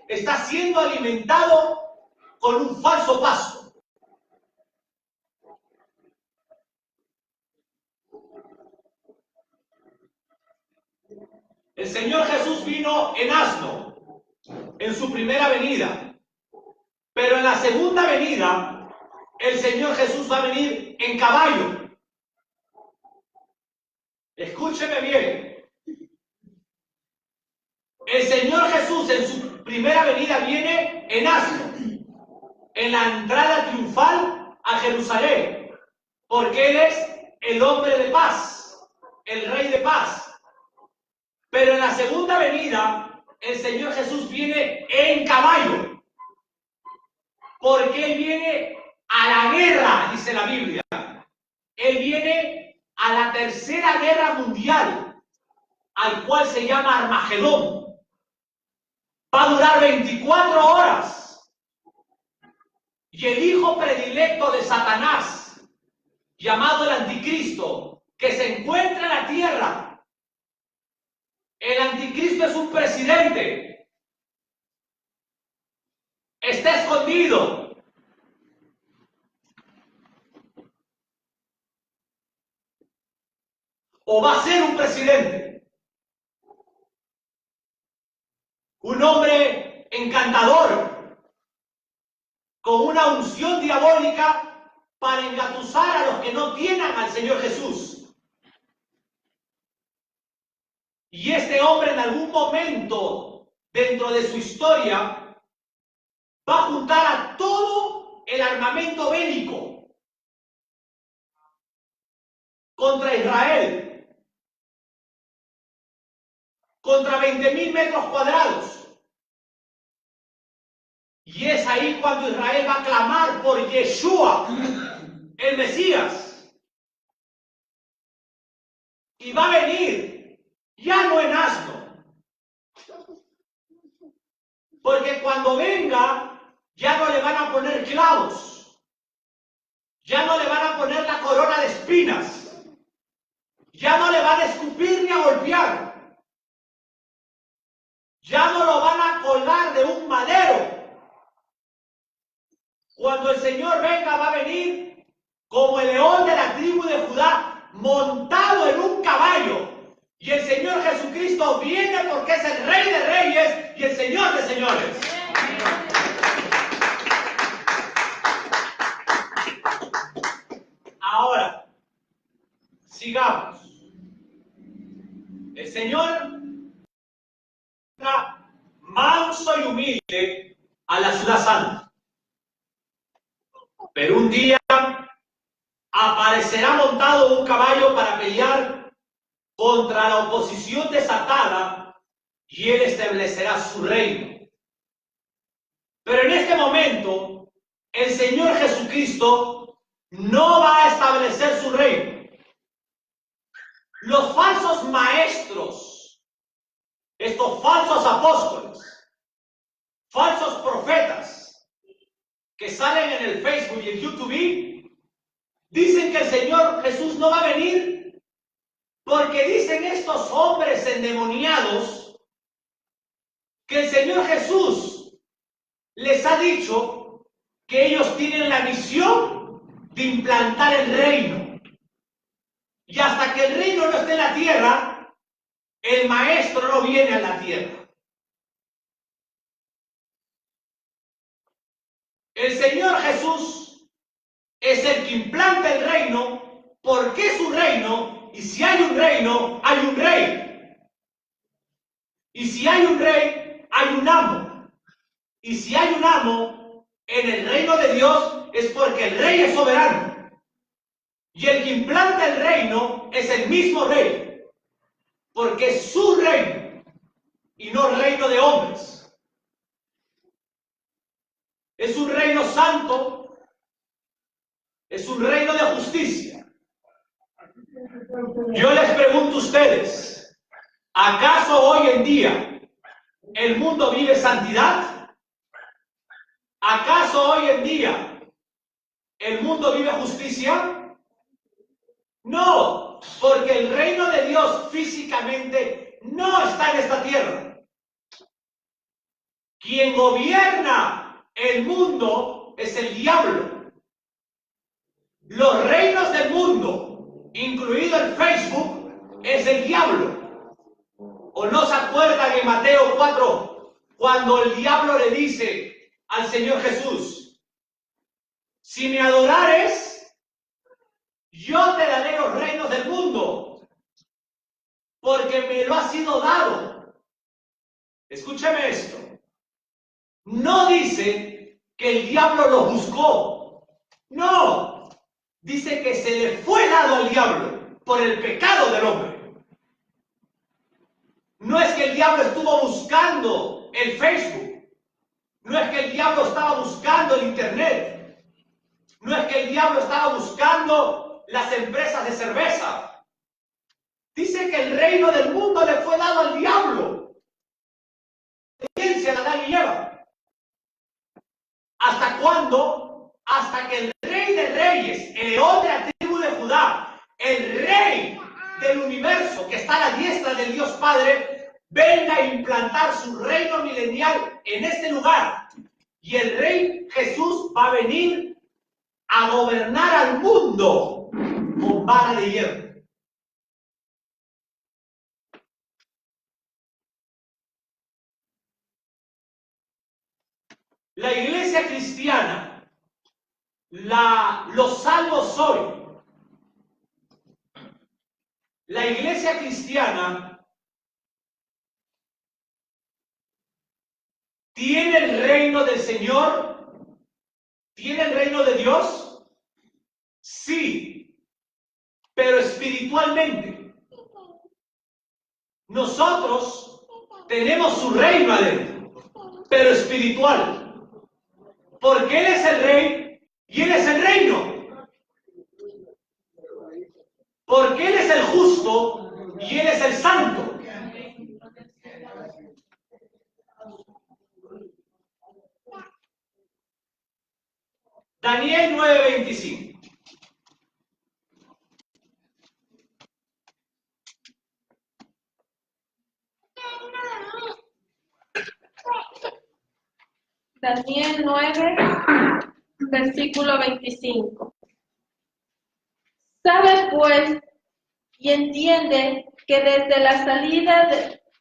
está siendo alimentado con un falso pasto. El Señor Jesús vino en asno en su primera venida, pero en la segunda venida el Señor Jesús va a venir en caballo. Escúcheme bien. El Señor Jesús en su primera venida viene en asno, en la entrada triunfal a Jerusalén, porque Él es el hombre de paz, el rey de paz. Pero en la segunda venida, el Señor Jesús viene en caballo, porque Él viene a la guerra, dice la Biblia. Él viene a la tercera guerra mundial, al cual se llama Armagedón. Va a durar 24 horas. Y el hijo predilecto de Satanás, llamado el Anticristo, que se encuentra en la tierra. El Anticristo es un presidente. Está escondido. O va a ser un presidente. Un hombre encantador, con una unción diabólica para engatusar a los que no tienen al Señor Jesús. Y este hombre en algún momento dentro de su historia va a juntar a todo el armamento bélico contra Israel, contra 20.000 metros cuadrados. Y es ahí cuando Israel va a clamar por Yeshua, el Mesías. Y va a venir, ya no en asno. Porque cuando venga, ya no le van a poner clavos. Ya no le van a poner la corona de espinas. Ya no le van a escupir ni a golpear. Ya no lo van a colgar de un madero. Cuando el Señor venga, va a venir como el león de la tribu de Judá, montado en un caballo. Y el Señor Jesucristo viene porque es el Rey de Reyes y el Señor de Señores. Ahora, sigamos. El Señor entra manso y humilde a la ciudad santa. Pero un día aparecerá montado un caballo para pelear contra la oposición desatada y él establecerá su reino. Pero en este momento, el Señor Jesucristo no va a establecer su reino. Los falsos maestros, estos falsos apóstoles, falsos profetas que salen en el Facebook y en YouTube, dicen que el Señor Jesús no va a venir porque dicen estos hombres endemoniados que el Señor Jesús les ha dicho que ellos tienen la misión de implantar el reino. Y hasta que el reino no esté en la tierra, el maestro no viene a la tierra. El Señor Jesús es el que implanta el reino porque es un reino, y si hay un reino, hay un rey. Y si hay un rey, hay un amo. Y si hay un amo en el reino de Dios, es porque el rey es soberano. Y el que implanta el reino es el mismo rey, porque es su reino y no reino de hombres. Es un reino santo, es un reino de justicia. Yo les pregunto a ustedes, ¿acaso hoy en día el mundo vive santidad? ¿Acaso hoy en día el mundo vive justicia? No, porque el reino de Dios físicamente no está en esta tierra. Quien gobierna el mundo es el diablo. Los reinos del mundo, incluido el Facebook, es el diablo. ¿O no se acuerdan en Mateo 4, cuando el diablo le dice al Señor Jesús, si me adorares, yo te daré los reinos del mundo, porque me lo ha sido dado? Escúcheme esto. No dice que el diablo lo buscó. No. Dice que se le fue dado al diablo por el pecado del hombre. No es que el diablo estuvo buscando el Facebook. No es que el diablo estaba buscando el Internet. No es que el diablo estaba buscando las empresas de cerveza. Dice que el reino del mundo le fue dado al diablo. Ciencia, Adán y Eva. ¿Hasta cuándo? Hasta que el Rey de Reyes, el león de la tribu de Judá, el Rey del universo que está a la diestra del Dios Padre, venga a implantar su reino milenial en este lugar. Y el Rey Jesús va a venir a gobernar al mundo con vara de hierro. La iglesia cristiana, los salvos hoy, la iglesia cristiana tiene el reino del Señor, tiene el reino de Dios, sí, pero espiritualmente. Nosotros tenemos su reino adentro, pero espiritual. porque Él es el Rey y Él es el reino. Porque Él es el justo y Él es el santo. Daniel 9:25. Daniel 9, versículo 25. Sabe pues y entiende que desde la salida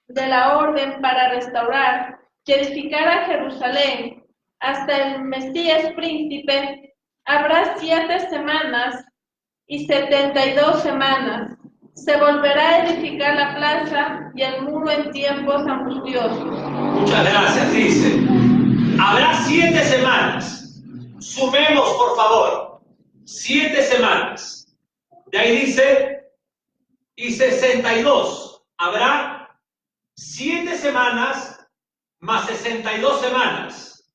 de la orden para restaurar y edificar a Jerusalén hasta el Mesías príncipe, habrá 7 semanas y 72 semanas. Se volverá a edificar la plaza y el muro en tiempos angustiosos. Muchas gracias, dice. Habrá 7 semanas. Sumemos, por favor. 7 semanas. De ahí dice, y 62. Habrá 7 semanas más 62 semanas.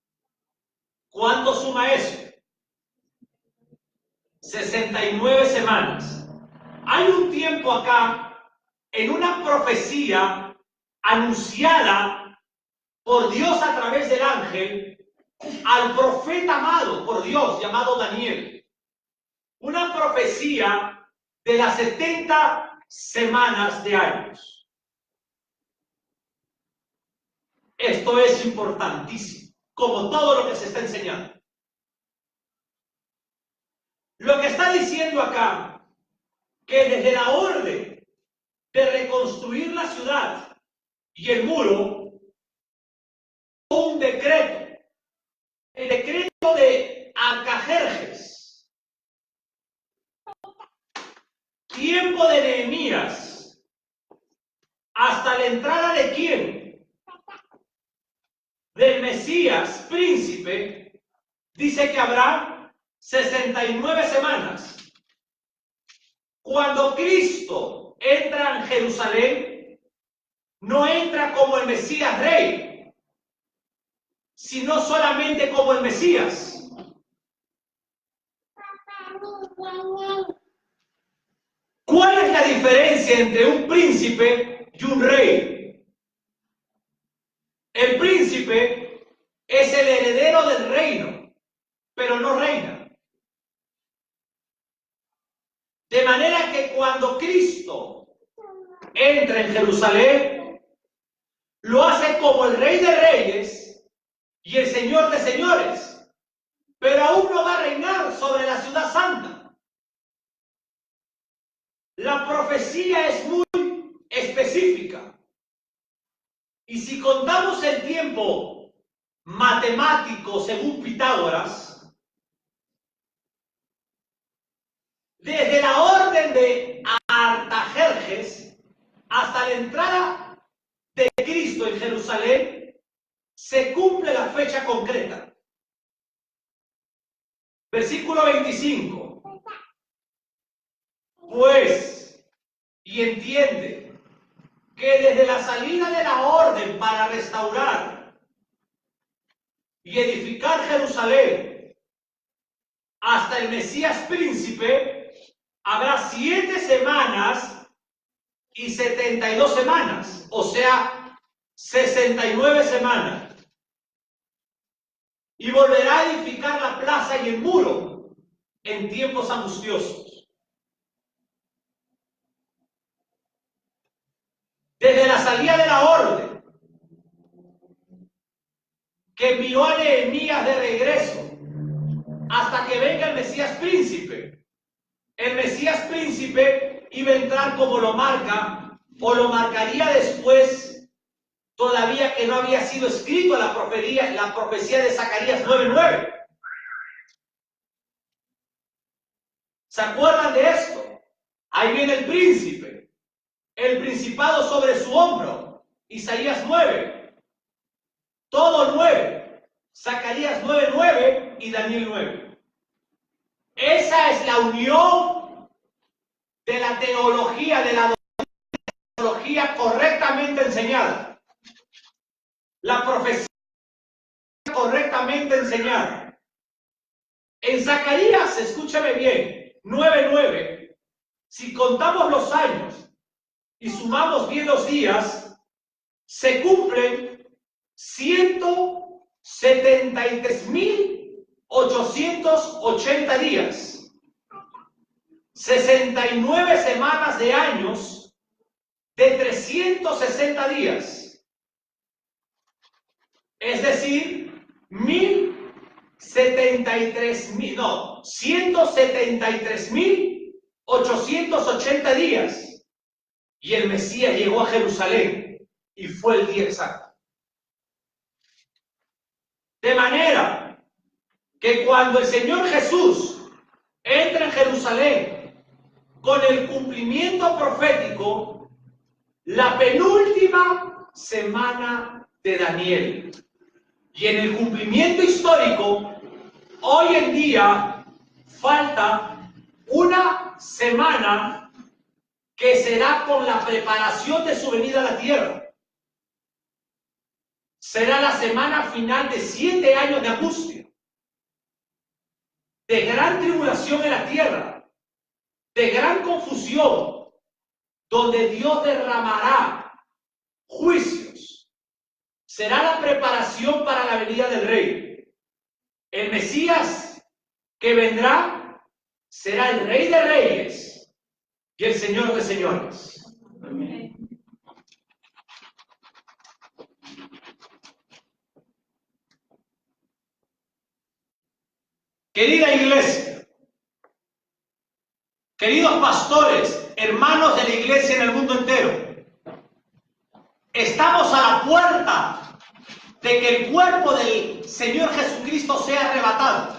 ¿Cuánto suma eso? 69 semanas. Hay un tiempo acá, en una profecía anunciada por Dios a través del ángel, al profeta amado por Dios, llamado Daniel. Una profecía de las 70 semanas de años. Esto es importantísimo, como todo lo que se está enseñando. Lo que está diciendo acá, que desde la orden de reconstruir la ciudad y el muro, un decreto, el decreto de Artajerjes, tiempo de Nehemías, hasta la entrada de quién, del Mesías príncipe, dice que habrá 69 semanas. Cuando Cristo entra en Jerusalén, no entra como el Mesías Rey, sino solamente como el Mesías. ¿Cuál es la diferencia entre un príncipe y un rey? El príncipe es el heredero del reino, pero no reina. De manera que cuando Cristo entra en Jerusalén, lo hace como el Rey de Reyes y el Señor de Señores, pero aún no va a reinar sobre la ciudad santa. La profecía es muy específica. Y si contamos el tiempo matemático según Pitágoras, desde la orden de Artajerjes hasta la entrada de Cristo en Jerusalén, se cumple la fecha concreta. Versículo 25. Pues, y entiende que desde la salida de la orden para restaurar y edificar Jerusalén hasta el Mesías príncipe, habrá 7 semanas y 72 semanas, o sea, 69 semanas. Y volverá a edificar la plaza y el muro en tiempos angustiosos. Desde la salida de la orden que envió a Nehemías de regreso hasta que venga el Mesías príncipe. El Mesías príncipe iba a entrar como lo marca, o lo marcaría después, todavía que no había sido escrito la profecía de Zacarías 9:9. ¿Se acuerdan de esto? Ahí viene el príncipe, el principado sobre su hombro, Isaías 9. Todo 9, Zacarías 9:9 y Daniel 9. Esa es la unión de la teología, de la teología correctamente enseñada. La profecía correctamente enseñada. En Zacarías, escúchame bien, 9:9, si contamos los años y sumamos bien los días, se cumplen 173.880 días, 69 semanas de años de 360 días, es decir, 173.880 días. Y el Mesías llegó a Jerusalén y fue el día exacto. De manera que cuando el Señor Jesús entra en Jerusalén con el cumplimiento profético, la penúltima semana de Daniel, y en el cumplimiento histórico, hoy en día falta una semana que será con la preparación de su venida a la tierra. Será la semana final de 7 años de angustia, de gran tribulación en la tierra, de gran confusión, donde Dios derramará juicios. Será la preparación para la venida del Rey. El Mesías que vendrá será el Rey de Reyes y el Señor de señores. Amén. Querida iglesia, queridos pastores, hermanos de la iglesia en el mundo entero, estamos a la puerta de que el cuerpo del Señor Jesucristo sea arrebatado.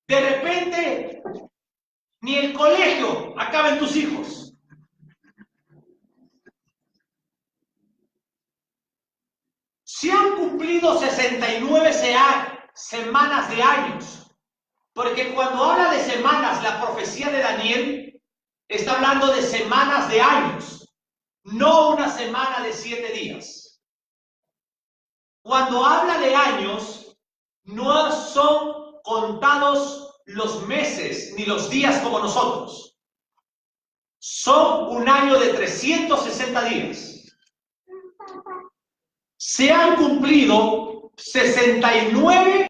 De repente, ni el colegio acaben tus hijos. Se han cumplido 69 semanas de años, porque cuando habla de semanas, la profecía de Daniel está hablando de semanas de años, no una semana de 7 días. Cuando habla de años, no son contados los meses ni los días como nosotros. Son un año de 360 días. Se han cumplido 69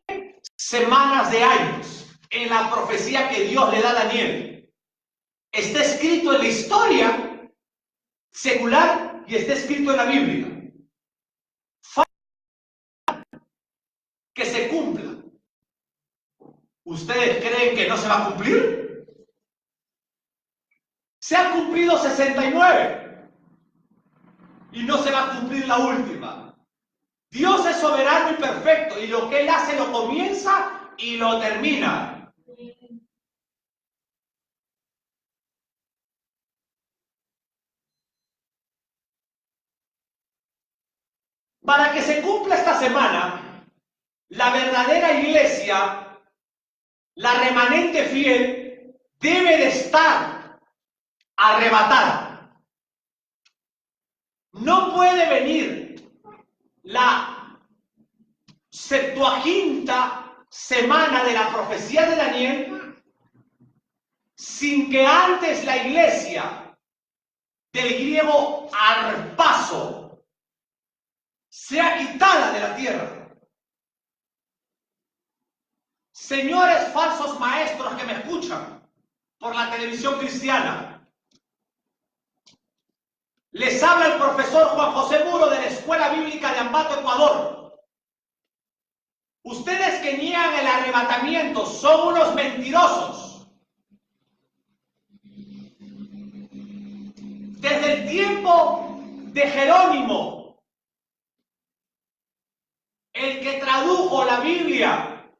semanas de años en la profecía que Dios le da a Daniel. Está escrito en la historia secular y está escrito en la Biblia. Que se cumpla. ¿Ustedes creen que no se va a cumplir? Se han cumplido 69 y no se va a cumplir la última. Dios es soberano y perfecto, y lo que Él hace lo comienza y lo termina. Para que se cumpla esta semana, la verdadera iglesia, la remanente fiel, debe de estar arrebatada. No puede venir la 70ª semana de la profecía de Daniel sin que antes la iglesia, del griego arpazo, sea quitada de la tierra. Señores falsos maestros que me escuchan por la televisión cristiana, les habla el profesor Juan José Muro de la Escuela Bíblica de Ambato, Ecuador. Ustedes que niegan el arrebatamiento son unos mentirosos. Desde el tiempo de Jerónimo, el que tradujo la Biblia,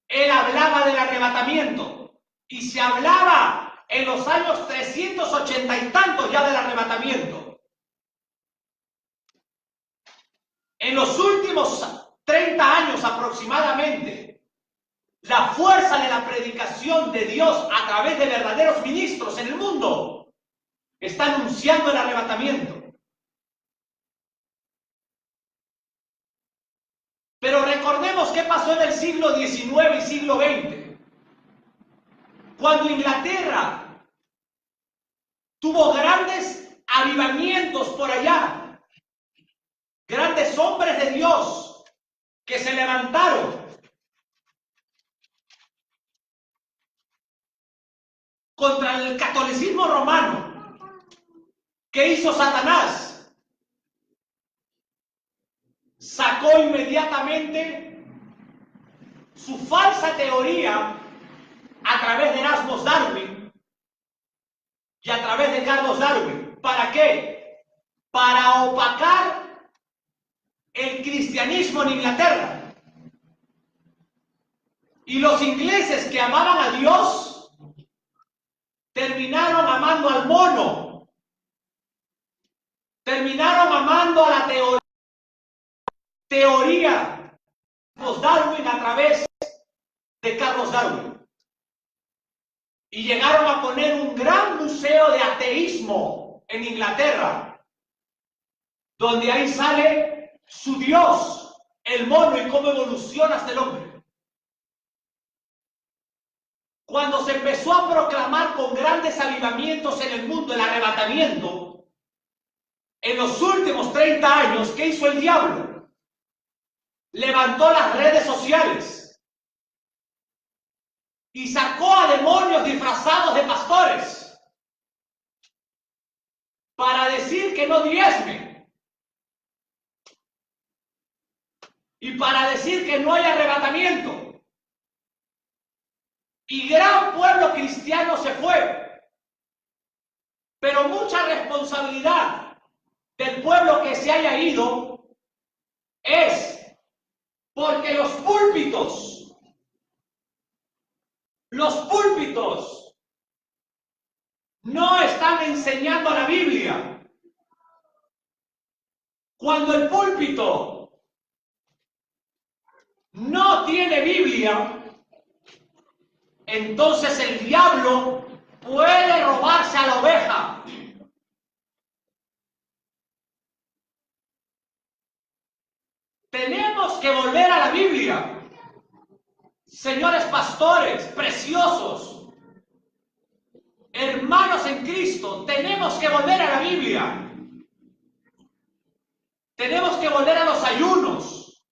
él hablaba del arrebatamiento y se hablaba en los años 380 y tantos ya del arrebatamiento. En los últimos 30 años aproximadamente, la fuerza de la predicación de Dios a través de verdaderos ministros en el mundo está anunciando el arrebatamiento. Pero recordemos qué pasó en el siglo XIX y siglo XX, cuando Inglaterra tuvo grandes avivamientos por allá, grandes hombres de Dios que se levantaron contra el catolicismo romano. ¿Qué hizo Satanás? Sacó inmediatamente su falsa teoría a través de Erasmus Darwin y a través de Carlos Darwin. ¿Para qué? Para opacar el cristianismo en Inglaterra. Y los ingleses que amaban a Dios terminaron amando al mono, terminaron amando a la teoría de Darwin a través de Carlos Darwin. Y llegaron a poner un gran museo de ateísmo en Inglaterra, donde ahí sale su Dios, el mono, y cómo evoluciona hasta el hombre. Cuando se empezó a proclamar con grandes avivamientos en el mundo el arrebatamiento, en los últimos 30 años, ¿qué hizo el diablo? Levantó las redes sociales y sacó a demonios disfrazados de pastores para decir que no diezmen y para decir que no hay arrebatamiento. Y gran pueblo cristiano se fue, pero mucha responsabilidad del pueblo que se haya ido es porque los púlpitos no están enseñando la Biblia. Cuando el púlpito no tiene Biblia, entonces el diablo puede robarse a la oveja. Tenemos que volver a la Biblia. Señores pastores preciosos, hermanos en Cristo, tenemos que volver a la Biblia. Tenemos que volver a los ayunos.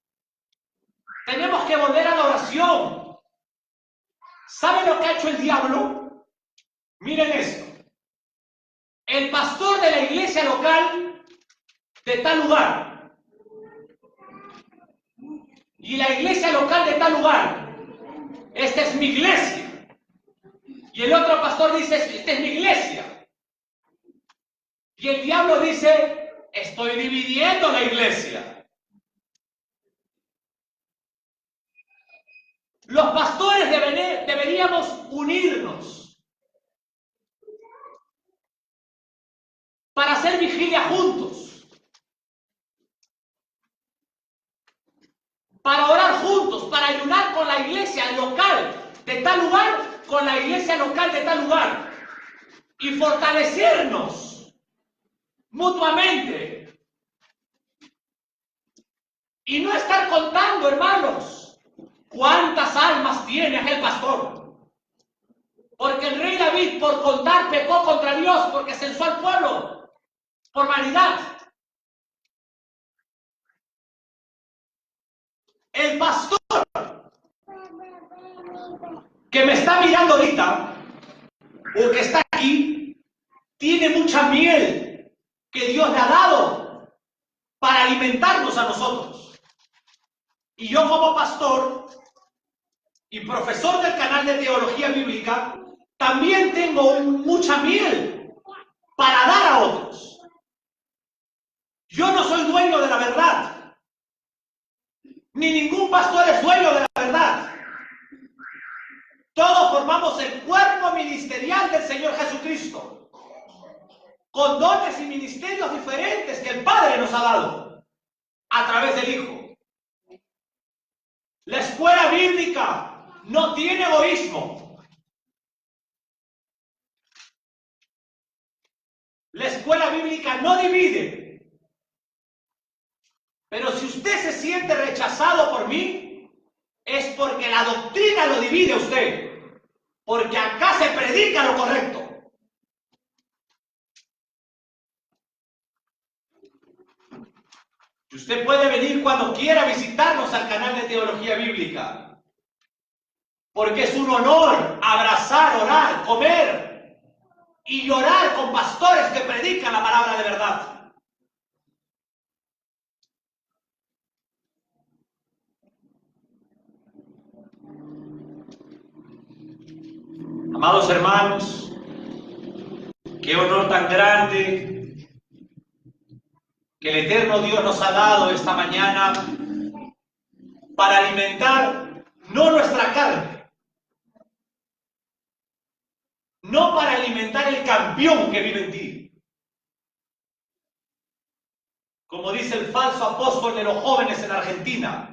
Tenemos que volver a la oración. ¿Saben lo que ha hecho el diablo? Miren esto. El pastor de la iglesia local de tal lugar y la iglesia local de tal lugar, esta es mi iglesia. Y el otro pastor dice, esta es mi iglesia. Y el diablo dice, estoy dividiendo la iglesia. Los pastores deberíamos unirnos para hacer vigilia juntos, para orar juntos, para ayunar con la iglesia local de tal lugar, con la iglesia local de tal lugar, y fortalecernos mutuamente. Y no estar contando, hermanos, cuántas almas tiene aquel pastor. Porque el rey David, por contar, pecó contra Dios, porque censó al pueblo por vanidad. El pastor que me está mirando ahorita, o que está aquí, tiene mucha miel que Dios le ha dado para alimentarnos a nosotros. Y yo como pastor y profesor del canal de teología bíblica, también tengo mucha miel para dar a otros. Yo no soy dueño de la verdad, ni ningún pastor es dueño de la verdad. Todos formamos el cuerpo ministerial del Señor Jesucristo, con dones y ministerios diferentes que el Padre nos ha dado a través del Hijo. La escuela bíblica no tiene egoísmo. La escuela bíblica no divide. Pero si usted se siente rechazado por mí, es porque la doctrina lo divide a usted. Porque acá se predica lo correcto. Y usted puede venir cuando quiera visitarnos al canal de Teología Bíblica. Porque es un honor abrazar, orar, comer y llorar con pastores que predican la palabra de verdad. Amados hermanos, qué honor tan grande que el eterno Dios nos ha dado esta mañana para alimentar no nuestra carne, no para alimentar el campeón que vive en ti. Como dice el falso apóstol de los jóvenes en Argentina,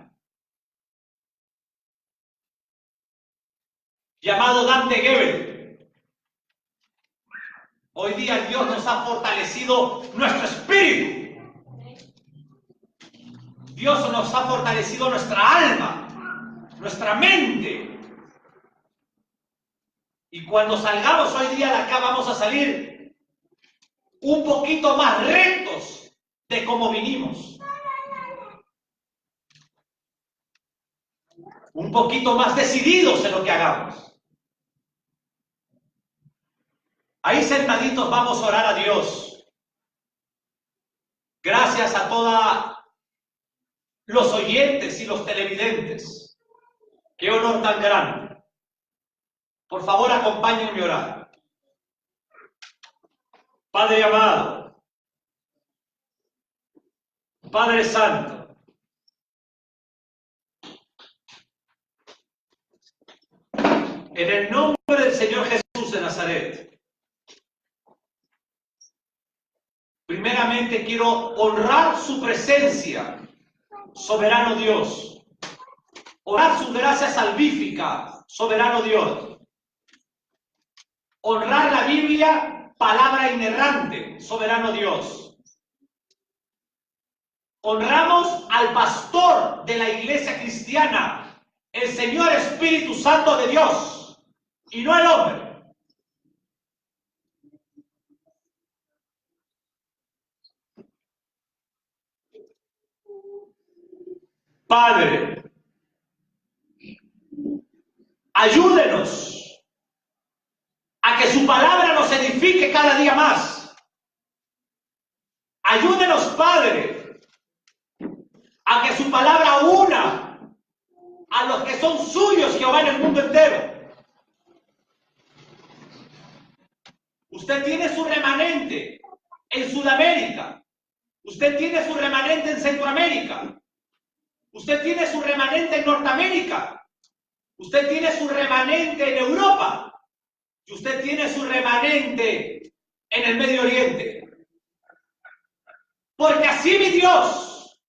llamado Dante Gebel. Hoy día Dios nos ha fortalecido nuestro espíritu. Dios nos ha fortalecido nuestra alma, nuestra mente. Y cuando salgamos hoy día de acá vamos a salir un poquito más rectos de como vinimos. Un poquito más decididos en lo que hagamos. Ahí sentaditos vamos a orar a Dios. Gracias a todos los oyentes y los televidentes. Qué honor tan grande. Por favor, acompáñenme a orar. Padre amado, Padre Santo, en el nombre del Señor Jesús de Nazaret, primeramente quiero honrar su presencia, soberano Dios. Honrar su gracia salvífica, soberano Dios. Honrar la Biblia, palabra inerrante, soberano Dios. Honramos al pastor de la iglesia cristiana, el Señor Espíritu Santo de Dios, y no el hombre. Padre, ayúdenos a que su palabra nos edifique cada día más. Ayúdenos, Padre, a que su palabra una a los que son suyos, Jehová, en el mundo entero. Usted tiene su remanente en Sudamérica. Usted tiene su remanente en Centroamérica. Usted tiene su remanente en Norteamérica. Usted tiene su remanente en Europa. Y usted tiene su remanente en el Medio Oriente. Porque así mi Dios,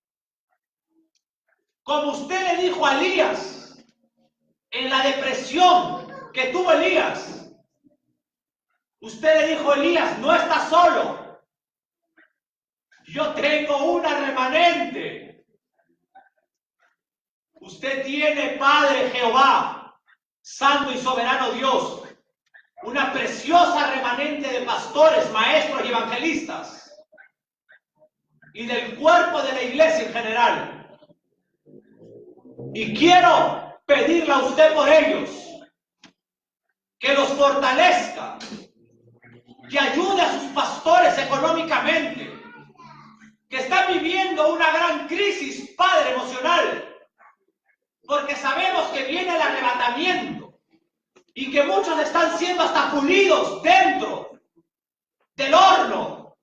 como usted le dijo a Elías, en la depresión que tuvo Elías, usted le dijo a Elías, no estás solo. Yo tengo una remanente. Usted tiene, Padre Jehová, Santo y Soberano Dios, una preciosa remanente de pastores, maestros y evangelistas, y del cuerpo de la iglesia en general. Y quiero pedirle a usted por ellos, que los fortalezca, que ayude a sus pastores económicamente, que están viviendo una gran crisis, Padre, emocional, porque sabemos que viene el arrebatamiento y que muchos están siendo hasta pulidos dentro del horno.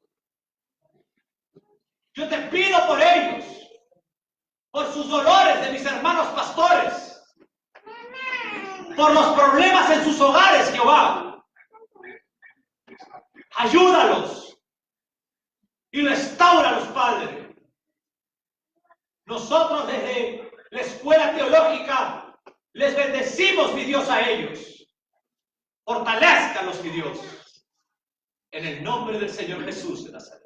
Yo te pido por ellos, por sus dolores de mis hermanos pastores, por los problemas en sus hogares, Jehová. Ayúdalos y restáuralos, Padre. Nosotros desde la escuela teológica les bendecimos, mi Dios, a ellos. Fortalezcalos, mi Dios, en el nombre del Señor Jesús de Nazaret.